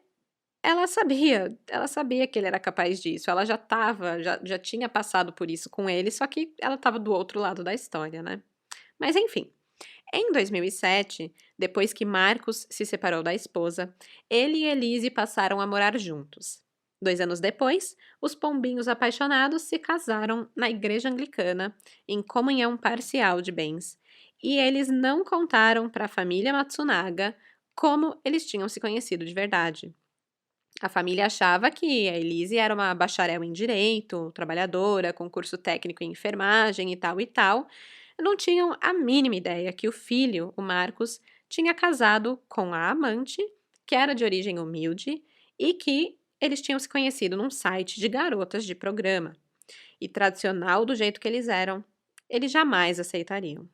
ela sabia que ele era capaz disso. Ela já tinha passado por isso com ele, só que ela estava do outro lado da história, né? Mas enfim, em 2007, depois que Marcos se separou da esposa, ele e Elise passaram a morar juntos. 2 anos depois, os pombinhos apaixonados se casaram na igreja anglicana, em comunhão parcial de bens, e eles não contaram para a família Matsunaga como eles tinham se conhecido de verdade. A família achava que a Elise era uma bacharel em direito, trabalhadora, com curso técnico em enfermagem e tal, não tinham a mínima ideia que o filho, o Marcos, tinha casado com a amante, que era de origem humilde, e que eles tinham se conhecido num site de garotas de programa. E tradicional do jeito que eles eram, eles jamais aceitariam.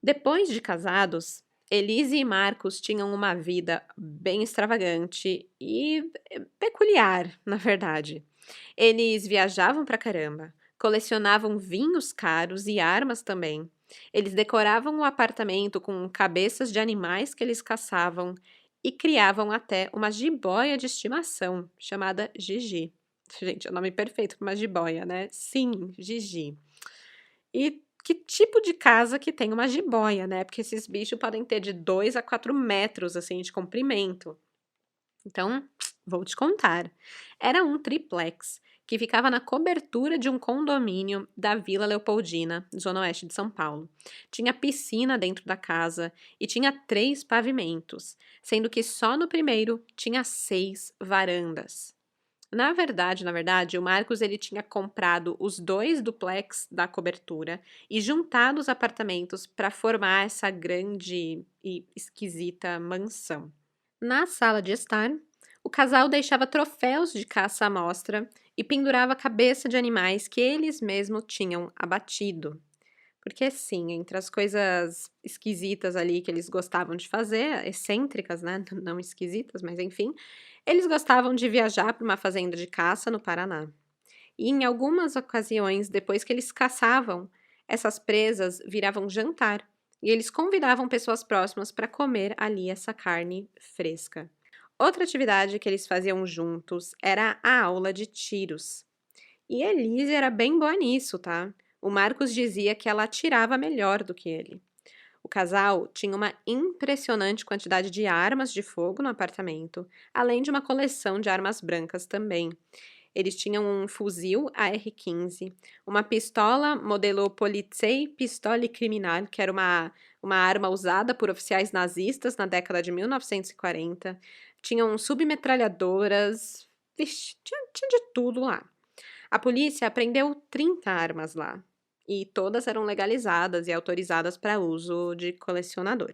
Depois de casados, Elise e Marcos tinham uma vida bem extravagante e peculiar, na verdade. Eles viajavam pra caramba, colecionavam vinhos caros e armas também. Eles decoravam o apartamento com cabeças de animais que eles caçavam e criavam até uma jiboia de estimação, chamada Gigi. Gente, é o nome perfeito para uma jiboia, né? Sim, Gigi. E que tipo de casa que tem uma jiboia, né? Porque esses bichos podem ter de 2 a 4 metros, assim, de comprimento. Então, vou te contar. Era um triplex que ficava na cobertura de um condomínio da Vila Leopoldina, zona oeste de São Paulo. Tinha piscina dentro da casa e tinha 3 pavimentos, sendo que só no primeiro tinha 6 varandas. Na verdade, o Marcos ele tinha comprado os 2 duplex da cobertura e juntado os apartamentos para formar essa grande e esquisita mansão. Na sala de estar, o casal deixava troféus de caça à mostra e pendurava a cabeça de animais que eles mesmos tinham abatido. Porque sim, entre as coisas esquisitas ali que eles gostavam de fazer, excêntricas, né? Não esquisitas, mas enfim, eles gostavam de viajar para uma fazenda de caça no Paraná. E em algumas ocasiões, depois que eles caçavam, essas presas viravam jantar e eles convidavam pessoas próximas para comer ali essa carne fresca. Outra atividade que eles faziam juntos era a aula de tiros. E Elise era bem boa nisso, tá? O Marcos dizia que ela atirava melhor do que ele. O casal tinha uma impressionante quantidade de armas de fogo no apartamento, além de uma coleção de armas brancas também. Eles tinham um fuzil AR-15, uma pistola modelo Polizei Pistole Criminal, que era uma arma usada por oficiais nazistas na década de 1940. Tinham submetralhadoras, vixe, tinha de tudo lá. A polícia apreendeu 30 armas lá, e todas eram legalizadas e autorizadas para uso de colecionador.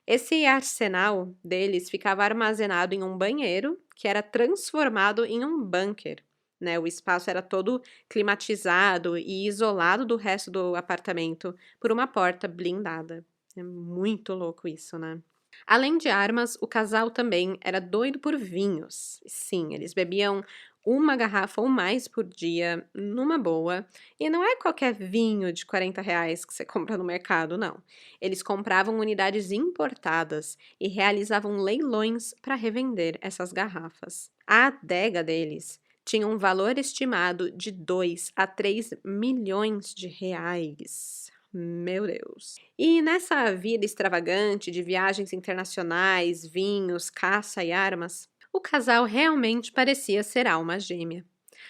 Esse arsenal deles ficava armazenado em um banheiro que era transformado em um bunker, né? O espaço era todo climatizado e isolado do resto do apartamento por uma porta blindada. É muito louco isso, né? Além de armas, o casal também era doido por vinhos. Sim, eles bebiam uma garrafa ou mais por dia, numa boa. E não é qualquer vinho de R$ 40 que você compra no mercado, não. Eles compravam unidades importadas e realizavam leilões para revender essas garrafas. A adega deles tinha um valor estimado de 2 a 3 milhões de reais. Meu Deus. E nessa vida extravagante de viagens internacionais, vinhos, caça e armas, o casal realmente parecia ser alma gêmea.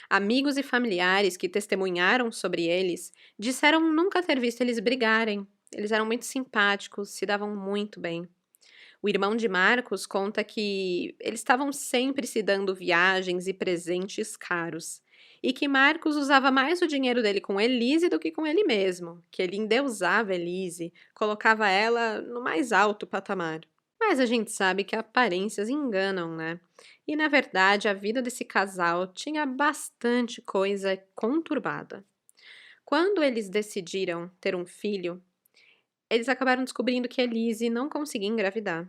Amigos e familiares que testemunharam sobre eles disseram nunca ter visto eles brigarem. Eles eram muito simpáticos, se davam muito bem. O irmão de Marcos conta que eles estavam sempre se dando viagens e presentes caros, e que Marcos usava mais o dinheiro dele com Elise do que com ele mesmo, que ele endeusava Elise, colocava ela no mais alto patamar. Mas a gente sabe que aparências enganam, né? E na verdade a vida desse casal tinha bastante coisa conturbada. Quando eles decidiram ter um filho, eles acabaram descobrindo que Elise não conseguia engravidar.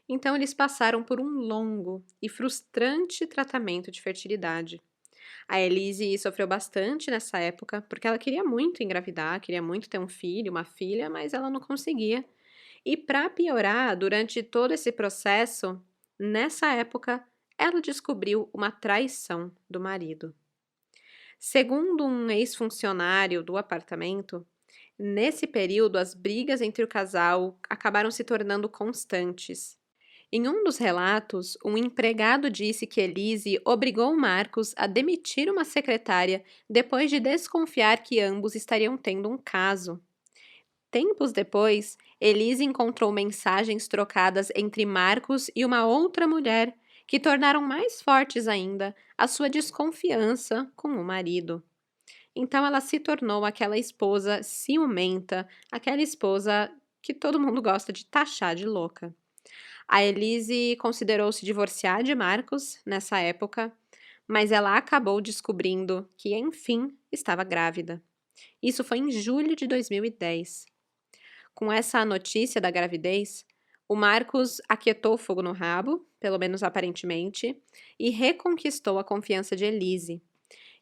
Então eles passaram por um longo e frustrante tratamento de fertilidade. A Elise sofreu bastante nessa época, porque ela queria muito engravidar, queria muito ter um filho, uma filha, mas ela não conseguia. E para piorar, durante todo esse processo, nessa época, ela descobriu uma traição do marido. Segundo um ex-funcionário do apartamento, nesse período as brigas entre o casal acabaram se tornando constantes. Em um dos relatos, um empregado disse que Elise obrigou Marcos a demitir uma secretária depois de desconfiar que ambos estariam tendo um caso. Tempos depois, Elise encontrou mensagens trocadas entre Marcos e uma outra mulher que tornaram mais fortes ainda a sua desconfiança com o marido. Então ela se tornou aquela esposa ciumenta, aquela esposa que todo mundo gosta de taxar de louca. A Elise considerou se divorciar de Marcos nessa época, mas ela acabou descobrindo que, enfim, estava grávida. Isso foi em julho de 2010. Com essa notícia da gravidez, o Marcos aquietou o fogo no rabo, pelo menos aparentemente, e reconquistou a confiança de Elise.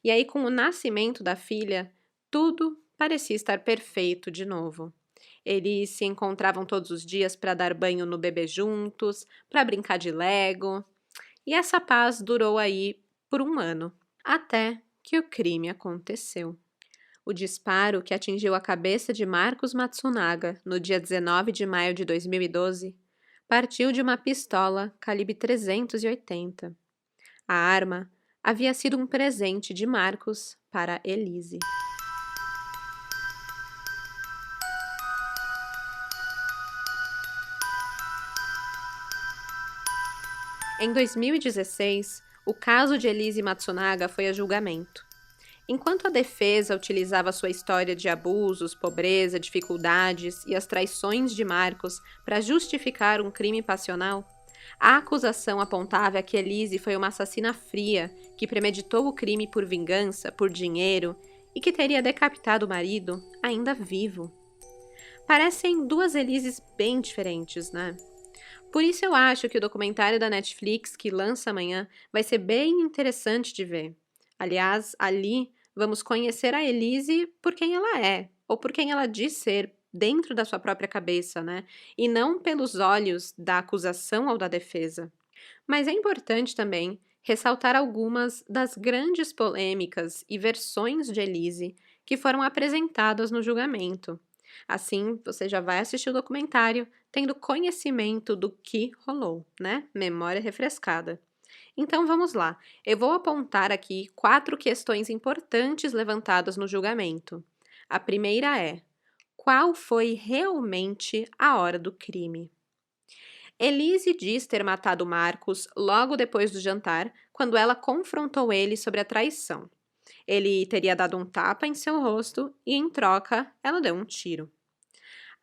E aí, com o nascimento da filha, tudo parecia estar perfeito de novo. Eles se encontravam todos os dias para dar banho no bebê juntos, para brincar de Lego. E essa paz durou aí por 1 ano, até que o crime aconteceu. O disparo que atingiu a cabeça de Marcos Matsunaga no dia 19 de maio de 2012 partiu de uma pistola calibre 380. A arma havia sido um presente de Marcos para Elise. Em 2016, o caso de Elise Matsunaga foi a julgamento. Enquanto a defesa utilizava sua história de abusos, pobreza, dificuldades e as traições de Marcos para justificar um crime passional, a acusação apontava que Elise foi uma assassina fria que premeditou o crime por vingança, por dinheiro e que teria decapitado o marido ainda vivo. Parecem duas Elises bem diferentes, né? Por isso eu acho que o documentário da Netflix, que lança amanhã, vai ser bem interessante de ver. Aliás, ali vamos conhecer a Elise por quem ela é, ou por quem ela diz ser, dentro da sua própria cabeça, né? E não pelos olhos da acusação ou da defesa. Mas é importante também ressaltar algumas das grandes polêmicas e versões de Elise que foram apresentadas no julgamento. Assim, você já vai assistir o documentário tendo conhecimento do que rolou, né? Memória refrescada. Então vamos lá. Eu vou apontar aqui 4 questões importantes levantadas no julgamento. A primeira é: qual foi realmente a hora do crime? Elise diz ter matado Marcos logo depois do jantar, quando ela confrontou ele sobre a traição. Ele teria dado um tapa em seu rosto e, em troca, ela deu um tiro.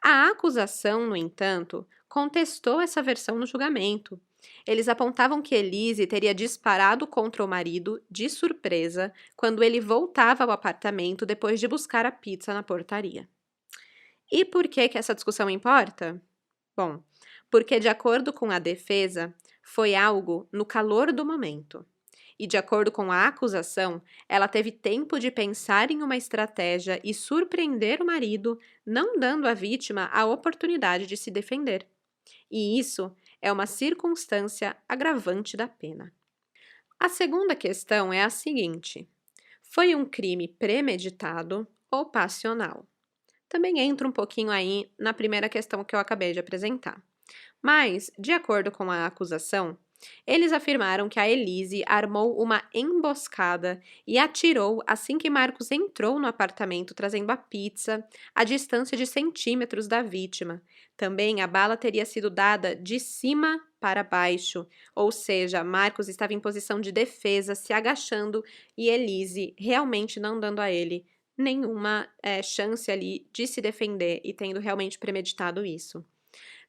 A acusação, no entanto, contestou essa versão no julgamento. Eles apontavam que Elise teria disparado contra o marido de surpresa quando ele voltava ao apartamento depois de buscar a pizza na portaria. E por que essa discussão importa? Bom, porque de acordo com a defesa, foi algo no calor do momento. E de acordo com a acusação, ela teve tempo de pensar em uma estratégia e surpreender o marido, não dando à vítima a oportunidade de se defender. E isso é uma circunstância agravante da pena. A segunda questão é a seguinte: foi um crime premeditado ou passional? Também entra um pouquinho aí na primeira questão que eu acabei de apresentar. Mas, de acordo com a acusação, eles afirmaram que a Elise armou uma emboscada e atirou assim que Marcos entrou no apartamento trazendo a pizza a distância de centímetros da vítima. Também a bala teria sido dada de cima para baixo, ou seja, Marcos estava em posição de defesa, se agachando, e Elise realmente não dando a ele nenhuma chance ali de se defender e tendo realmente premeditado isso.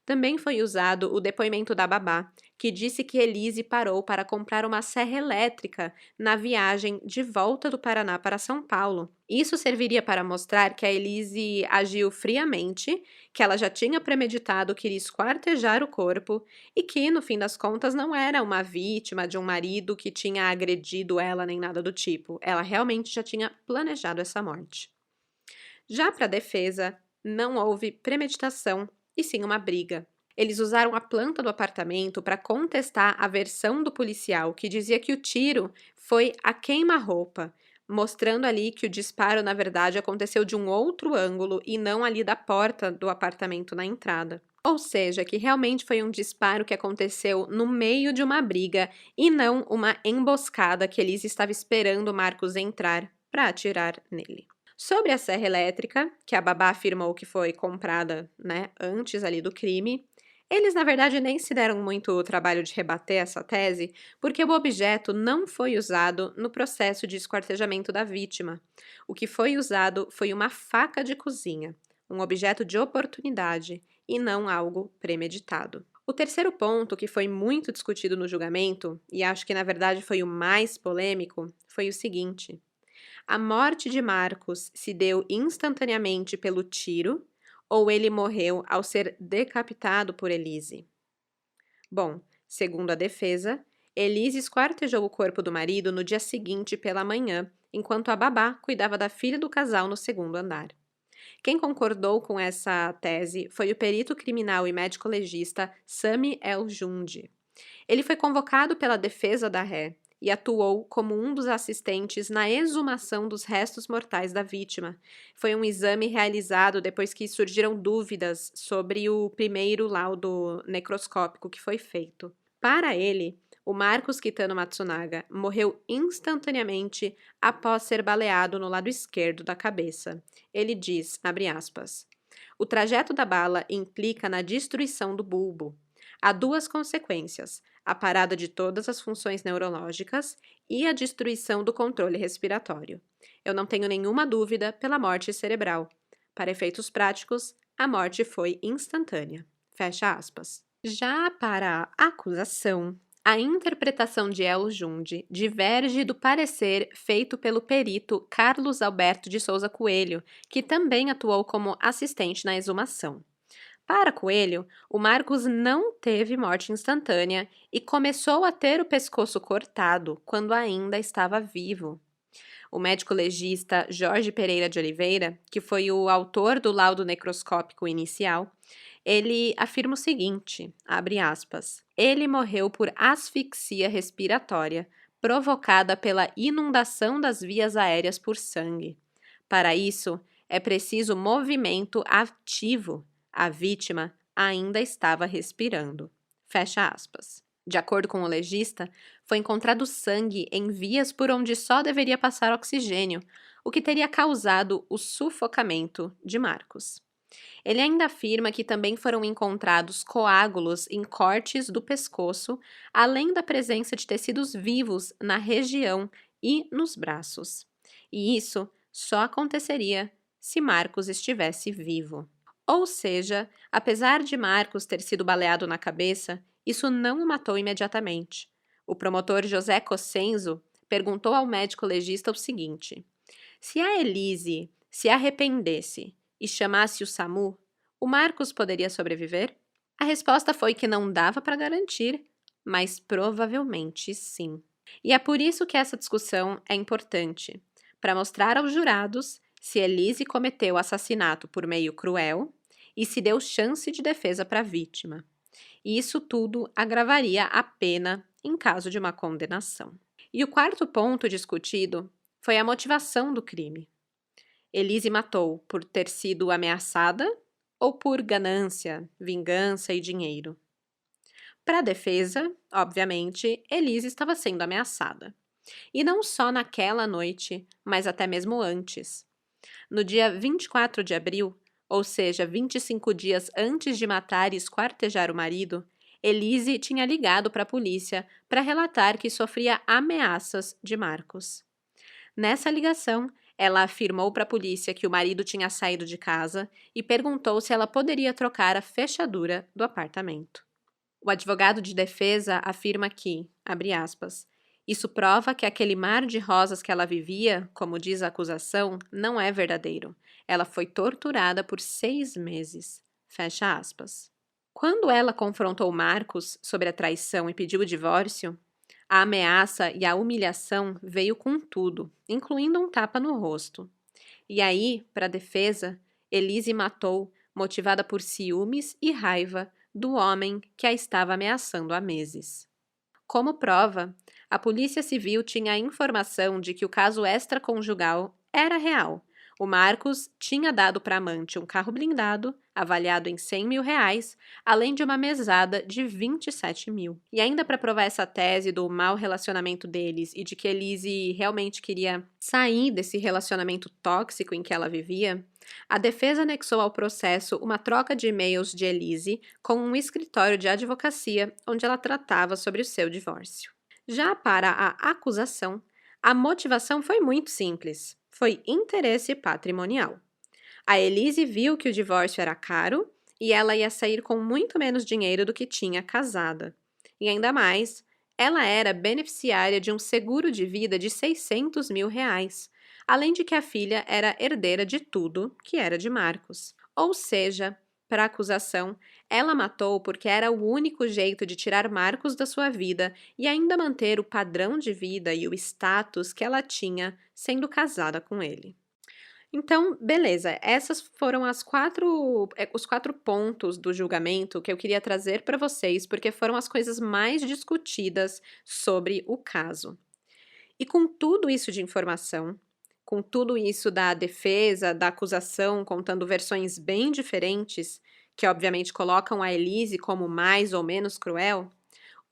Também foi usado o depoimento da babá, que disse que Elise parou para comprar uma serra elétrica na viagem de volta do Paraná para São Paulo. Isso serviria para mostrar que a Elise agiu friamente, que ela já tinha premeditado que iria esquartejar o corpo e que, no fim das contas, não era uma vítima de um marido que tinha agredido ela nem nada do tipo. Ela realmente já tinha planejado essa morte. Já para a defesa, não houve premeditação e sim uma briga. Eles usaram a planta do apartamento para contestar a versão do policial, que dizia que o tiro foi a queima-roupa, mostrando ali que o disparo, na verdade, aconteceu de um outro ângulo e não ali da porta do apartamento na entrada. Ou seja, que realmente foi um disparo que aconteceu no meio de uma briga e não uma emboscada que Elise estava esperando Marcos entrar para atirar nele. Sobre a serra elétrica, que a babá afirmou que foi comprada, antes ali do crime, eles na verdade nem se deram muito o trabalho de rebater essa tese, porque o objeto não foi usado no processo de esquartejamento da vítima. O que foi usado foi uma faca de cozinha, um objeto de oportunidade e não algo premeditado. O terceiro ponto, que foi muito discutido no julgamento, e acho que na verdade foi o mais polêmico, foi o seguinte: a morte de Marcos se deu instantaneamente pelo tiro ou ele morreu ao ser decapitado por Elise? Bom, segundo a defesa, Elise esquartejou o corpo do marido no dia seguinte pela manhã, enquanto a babá cuidava da filha do casal no segundo andar. Quem concordou com essa tese foi o perito criminal e médico legista Sami El-Jundi. Ele foi convocado pela defesa da ré e atuou como um dos assistentes na exumação dos restos mortais da vítima. Foi um exame realizado depois que surgiram dúvidas sobre o primeiro laudo necroscópico que foi feito. Para ele, o Marcos Kitano Matsunaga morreu instantaneamente após ser baleado no lado esquerdo da cabeça. Ele diz, abre aspas, o trajeto da bala implica na destruição do bulbo. Há duas consequências, a parada de todas as funções neurológicas e a destruição do controle respiratório. Eu não tenho nenhuma dúvida pela morte cerebral. Para efeitos práticos, a morte foi instantânea. Fecha aspas. Já para a acusação, a interpretação de El Junde diverge do parecer feito pelo perito Carlos Alberto de Souza Coelho, que também atuou como assistente na exumação. Para Coelho, o Marcos não teve morte instantânea e começou a ter o pescoço cortado quando ainda estava vivo. O médico legista Jorge Pereira de Oliveira, que foi o autor do laudo necroscópico inicial, ele afirma o seguinte, abre aspas, ele morreu por asfixia respiratória, provocada pela inundação das vias aéreas por sangue. Para isso, é preciso movimento ativo. A vítima ainda estava respirando. Fecha aspas. De acordo com o legista, foi encontrado sangue em vias por onde só deveria passar oxigênio, o que teria causado o sufocamento de Marcos. Ele ainda afirma que também foram encontrados coágulos em cortes do pescoço, além da presença de tecidos vivos na região e nos braços. E isso só aconteceria se Marcos estivesse vivo. Ou seja, apesar de Marcos ter sido baleado na cabeça, isso não o matou imediatamente. O promotor José Cossenzo perguntou ao médico legista o seguinte: se a Elise se arrependesse e chamasse o SAMU, o Marcos poderia sobreviver? A resposta foi que não dava para garantir, mas provavelmente sim. E é por isso que essa discussão é importante, para mostrar aos jurados se Elise cometeu assassinato por meio cruel e se deu chance de defesa para a vítima. E isso tudo agravaria a pena em caso de uma condenação. E o quarto ponto discutido foi a motivação do crime. Elise matou por ter sido ameaçada ou por ganância, vingança e dinheiro? Para a defesa, obviamente, Elise estava sendo ameaçada. E não só naquela noite, mas até mesmo antes. No dia 24 de abril, ou seja, 25 dias antes de matar e esquartejar o marido, Elise tinha ligado para a polícia para relatar que sofria ameaças de Marcos. Nessa ligação, ela afirmou para a polícia que o marido tinha saído de casa e perguntou se ela poderia trocar a fechadura do apartamento. O advogado de defesa afirma que, abre aspas, isso prova que aquele mar de rosas que ela vivia, como diz a acusação, não é verdadeiro. Ela foi torturada por 6 meses. Fecha aspas. Quando ela confrontou Marcos sobre a traição e pediu o divórcio, a ameaça e a humilhação veio com tudo, incluindo um tapa no rosto. E aí, para a defesa, Elise matou, motivada por ciúmes e raiva do homem que a estava ameaçando há meses. Como prova, a Polícia Civil tinha a informação de que o caso extraconjugal era real. O Marcos tinha dado para a amante um carro blindado, avaliado em R$100 mil, além de uma mesada de 27 mil. E ainda para provar essa tese do mau relacionamento deles e de que Elise realmente queria sair desse relacionamento tóxico em que ela vivia, a defesa anexou ao processo uma troca de e-mails de Elise com um escritório de advocacia onde ela tratava sobre o seu divórcio. Já para a acusação, a motivação foi muito simples. Foi interesse patrimonial. A Elise viu que o divórcio era caro e ela ia sair com muito menos dinheiro do que tinha casada. E ainda mais, ela era beneficiária de um seguro de vida de R$600 mil, além de que a filha era herdeira de tudo que era de Marcos. Ou seja, para a acusação, ela matou porque era o único jeito de tirar Marcos da sua vida e ainda manter o padrão de vida e o status que ela tinha sendo casada com ele. Então, beleza, essas foram os 4 pontos do julgamento que eu queria trazer para vocês, porque foram as coisas mais discutidas sobre o caso. E com tudo isso de informação, com tudo isso da defesa, da acusação, contando versões bem diferentes, que obviamente colocam a Elise como mais ou menos cruel,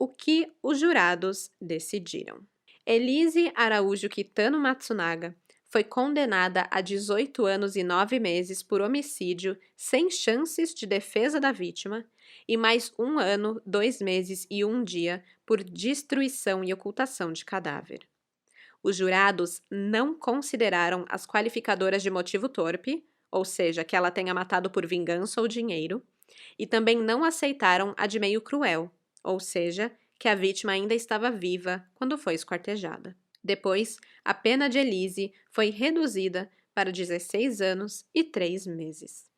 o que os jurados decidiram. Elise Araújo Kitano Matsunaga foi condenada a 18 anos e 9 meses por homicídio sem chances de defesa da vítima e mais 1 ano, 2 meses e 1 dia por destruição e ocultação de cadáver. Os jurados não consideraram as qualificadoras de motivo torpe, ou seja, que ela tenha matado por vingança ou dinheiro, e também não aceitaram a de meio cruel, ou seja, que a vítima ainda estava viva quando foi esquartejada. Depois, a pena de Elise foi reduzida para 16 anos e 3 meses.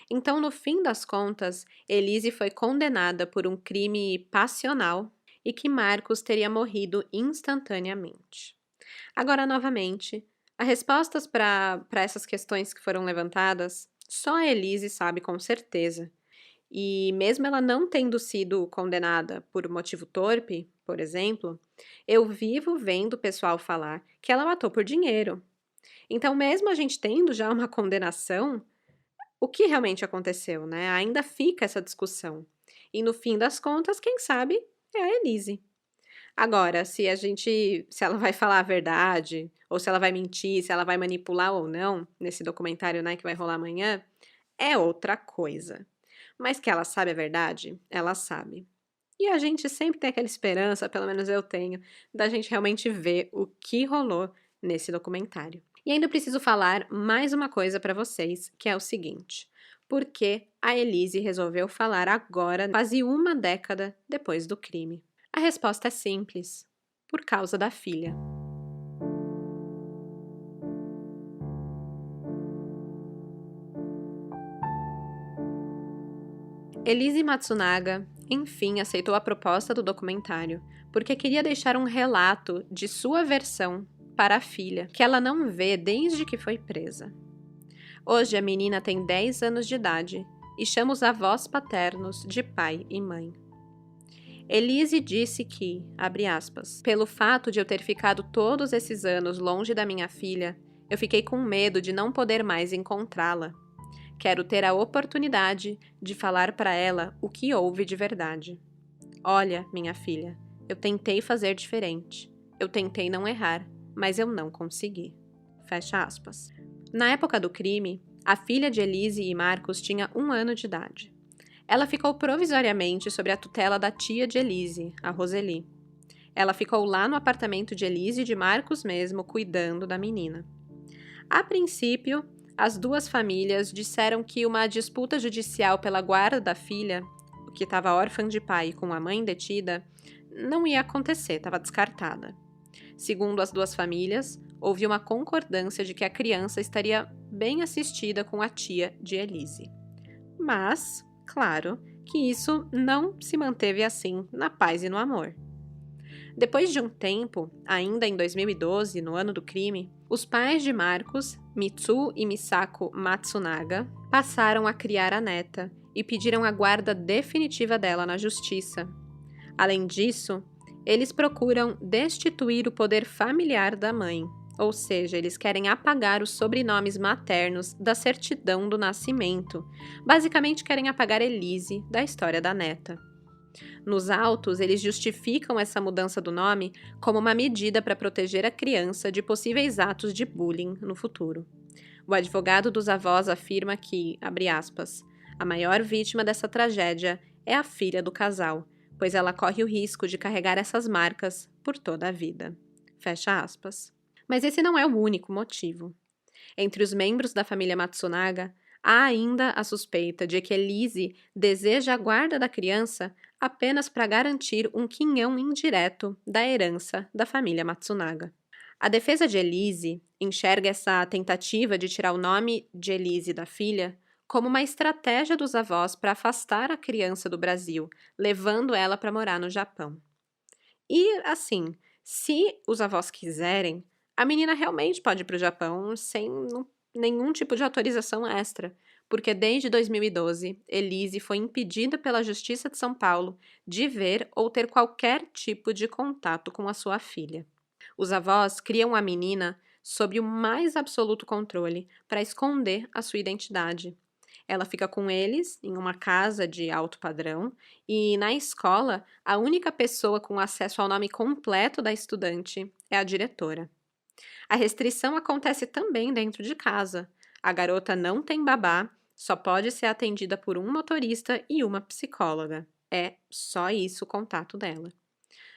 Então, no fim das contas, Elise foi condenada por um crime passional e que Marcos teria morrido instantaneamente. Agora, novamente, as respostas para essas questões que foram levantadas, só a Elise sabe com certeza. E mesmo ela não tendo sido condenada por motivo torpe, por exemplo, eu vivo vendo o pessoal falar que ela matou por dinheiro. Então, mesmo a gente tendo já uma condenação, o que realmente aconteceu, né? Ainda fica essa discussão. E no fim das contas, quem sabe é a Elise. Agora, se ela vai falar a verdade, ou se ela vai mentir, se ela vai manipular ou não, nesse documentário, né, que vai rolar amanhã, é outra coisa. Mas que ela sabe a verdade, ela sabe. E a gente sempre tem aquela esperança, pelo menos eu tenho, da gente realmente ver o que rolou nesse documentário. E ainda preciso falar mais uma coisa para vocês, que é o seguinte: por que a Elise resolveu falar agora, quase uma década depois do crime? A resposta é simples: por causa da filha. Elise Matsunaga, enfim, aceitou a proposta do documentário porque queria deixar um relato de sua versão para a filha, que ela não vê desde que foi presa. Hoje a menina tem 10 anos de idade e chama os avós paternos de pai e mãe. Elise disse que, abre aspas, pelo fato de eu ter ficado todos esses anos longe da minha filha, eu fiquei com medo de não poder mais encontrá-la. Quero ter a oportunidade de falar para ela o que houve de verdade. Olha, minha filha, eu tentei fazer diferente. Eu tentei não errar, mas eu não consegui. Fecha aspas. Na época do crime, a filha de Elise e Marcos tinha 1 ano de idade. Ela ficou provisoriamente sob a tutela da tia de Elise, a Roseli. Ela ficou lá no apartamento de Elise e de Marcos mesmo, cuidando da menina. A princípio, as duas famílias disseram que uma disputa judicial pela guarda da filha, que estava órfã de pai e com a mãe detida, não ia acontecer, estava descartada. Segundo as duas famílias, houve uma concordância de que a criança estaria bem assistida com a tia de Elise. Mas, claro, que isso não se manteve assim na paz e no amor. Depois de um tempo, ainda em 2012, no ano do crime, os pais de Marcos, Mitsu e Misako Matsunaga, passaram a criar a neta e pediram a guarda definitiva dela na justiça. Além disso, eles procuram destituir o poder familiar da mãe, ou seja, eles querem apagar os sobrenomes maternos da certidão do nascimento. Basicamente, querem apagar Elise da história da neta. Nos autos, eles justificam essa mudança do nome como uma medida para proteger a criança de possíveis atos de bullying no futuro. O advogado dos avós afirma que, abre aspas, a maior vítima dessa tragédia é a filha do casal, pois ela corre o risco de carregar essas marcas por toda a vida. Fecha aspas. Mas esse não é o único motivo. Entre os membros da família Matsunaga, há ainda a suspeita de que Elise deseja a guarda da criança apenas para garantir um quinhão indireto da herança da família Matsunaga. A defesa de Elise enxerga essa tentativa de tirar o nome de Elise da filha como uma estratégia dos avós para afastar a criança do Brasil, levando ela para morar no Japão. E, assim, se os avós quiserem, a menina realmente pode ir para o Japão sem nenhum tipo de autorização extra, porque desde 2012, Elise foi impedida pela Justiça de São Paulo de ver ou ter qualquer tipo de contato com a sua filha. Os avós criam a menina sob o mais absoluto controle para esconder a sua identidade. Ela fica com eles em uma casa de alto padrão e, na escola, a única pessoa com acesso ao nome completo da estudante é a diretora. A restrição acontece também dentro de casa. A garota não tem babá, só pode ser atendida por um motorista e uma psicóloga. É só isso o contato dela.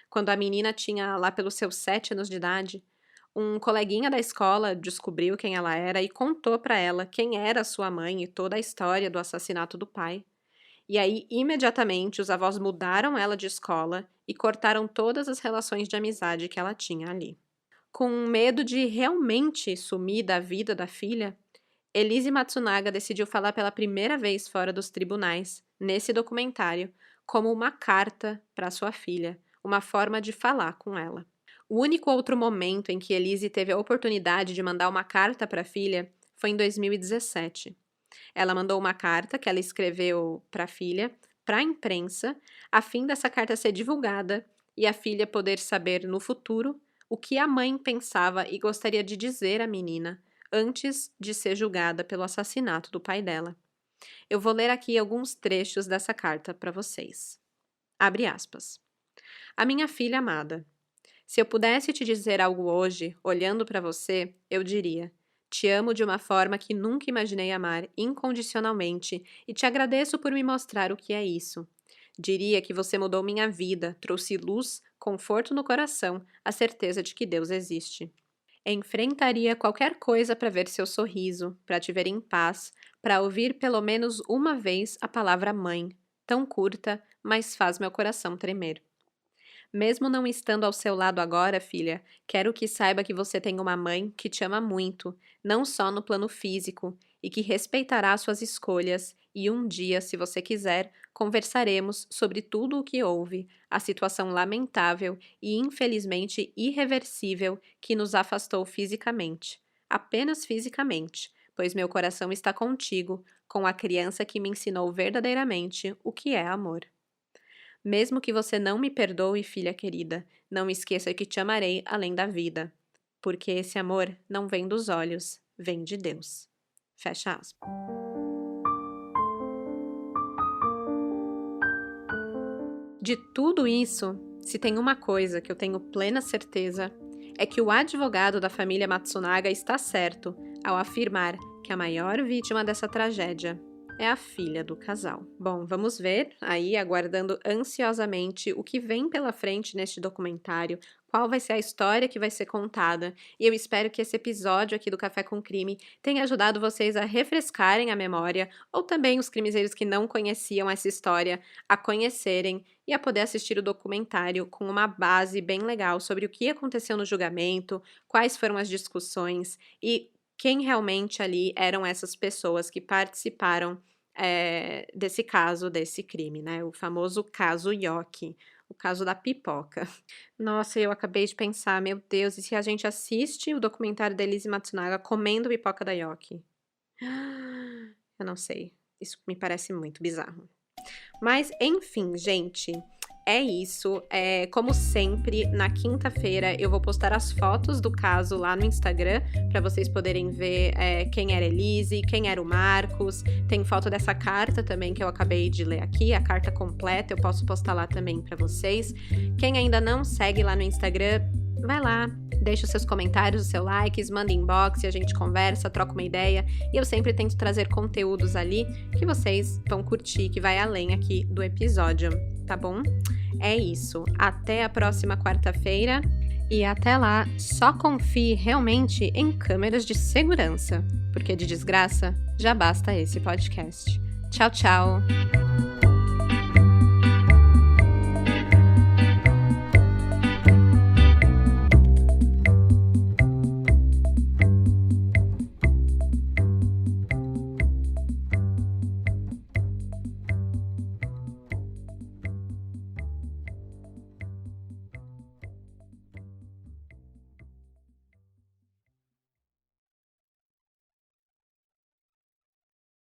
Quando a menina tinha lá pelos seus 7 anos de idade, um coleguinha da escola descobriu quem ela era e contou para ela quem era sua mãe e toda a história do assassinato do pai. E aí, imediatamente, os avós mudaram ela de escola e cortaram todas as relações de amizade que ela tinha ali. Com medo de realmente sumir da vida da filha, Elise Matsunaga decidiu falar pela primeira vez fora dos tribunais, nesse documentário, como uma carta para sua filha, uma forma de falar com ela. O único outro momento em que Elise teve a oportunidade de mandar uma carta para a filha foi em 2017. Ela mandou uma carta que ela escreveu para a filha, para a imprensa, a fim dessa carta ser divulgada e a filha poder saber no futuro o que a mãe pensava e gostaria de dizer à menina antes de ser julgada pelo assassinato do pai dela. Eu vou ler aqui alguns trechos dessa carta para vocês. Abre aspas. A minha filha amada. Se eu pudesse te dizer algo hoje, olhando para você, eu diria: te amo de uma forma que nunca imaginei amar incondicionalmente e te agradeço por me mostrar o que é isso. Diria que você mudou minha vida, trouxe luz, conforto no coração, a certeza de que Deus existe. Enfrentaria qualquer coisa para ver seu sorriso, para te ver em paz, para ouvir pelo menos uma vez a palavra mãe, tão curta, mas faz meu coração tremer. Mesmo não estando ao seu lado agora, filha, quero que saiba que você tem uma mãe que te ama muito, não só no plano físico, e que respeitará suas escolhas, e um dia, se você quiser, conversaremos sobre tudo o que houve, a situação lamentável e infelizmente irreversível que nos afastou fisicamente. Apenas fisicamente, pois meu coração está contigo, com a criança que me ensinou verdadeiramente o que é amor. Mesmo que você não me perdoe, filha querida, não esqueça que te amarei além da vida, porque esse amor não vem dos olhos, vem de Deus. Fecha aspas. De tudo isso, se tem uma coisa que eu tenho plena certeza, é que o advogado da família Matsunaga está certo ao afirmar que a maior vítima dessa tragédia é a filha do casal. Bom, vamos ver aí, aguardando ansiosamente o que vem pela frente neste documentário, qual vai ser a história que vai ser contada, e eu espero que esse episódio aqui do Café com Crime tenha ajudado vocês a refrescarem a memória, ou também os crimezeiros que não conheciam essa história a conhecerem e a poder assistir o documentário com uma base bem legal sobre o que aconteceu no julgamento, quais foram as discussões e quem realmente ali eram essas pessoas que participaram desse caso, desse crime, né? O famoso caso Yoki, o caso da pipoca. Nossa, eu acabei de pensar, meu Deus, e se a gente assiste o documentário da Elise Matsunaga comendo pipoca da Yoki? Eu não sei, isso me parece muito bizarro. Mas, enfim, gente, é isso. Como sempre, na quinta-feira eu vou postar as fotos do caso lá no Instagram para vocês poderem ver quem era Elise, quem era o Marcos. Tem foto dessa carta também que eu acabei de ler aqui, a carta completa, eu posso postar lá também para vocês. Quem ainda não segue lá no Instagram, vai lá, deixa os seus comentários, os seus likes, manda inbox e a gente conversa, troca uma ideia. E eu sempre tento trazer conteúdos ali que vocês vão curtir, que vai além aqui do episódio, tá bom? É isso. Até a próxima quarta-feira. E até lá, só confie realmente em câmeras de segurança, porque de desgraça já basta esse podcast. Tchau, tchau!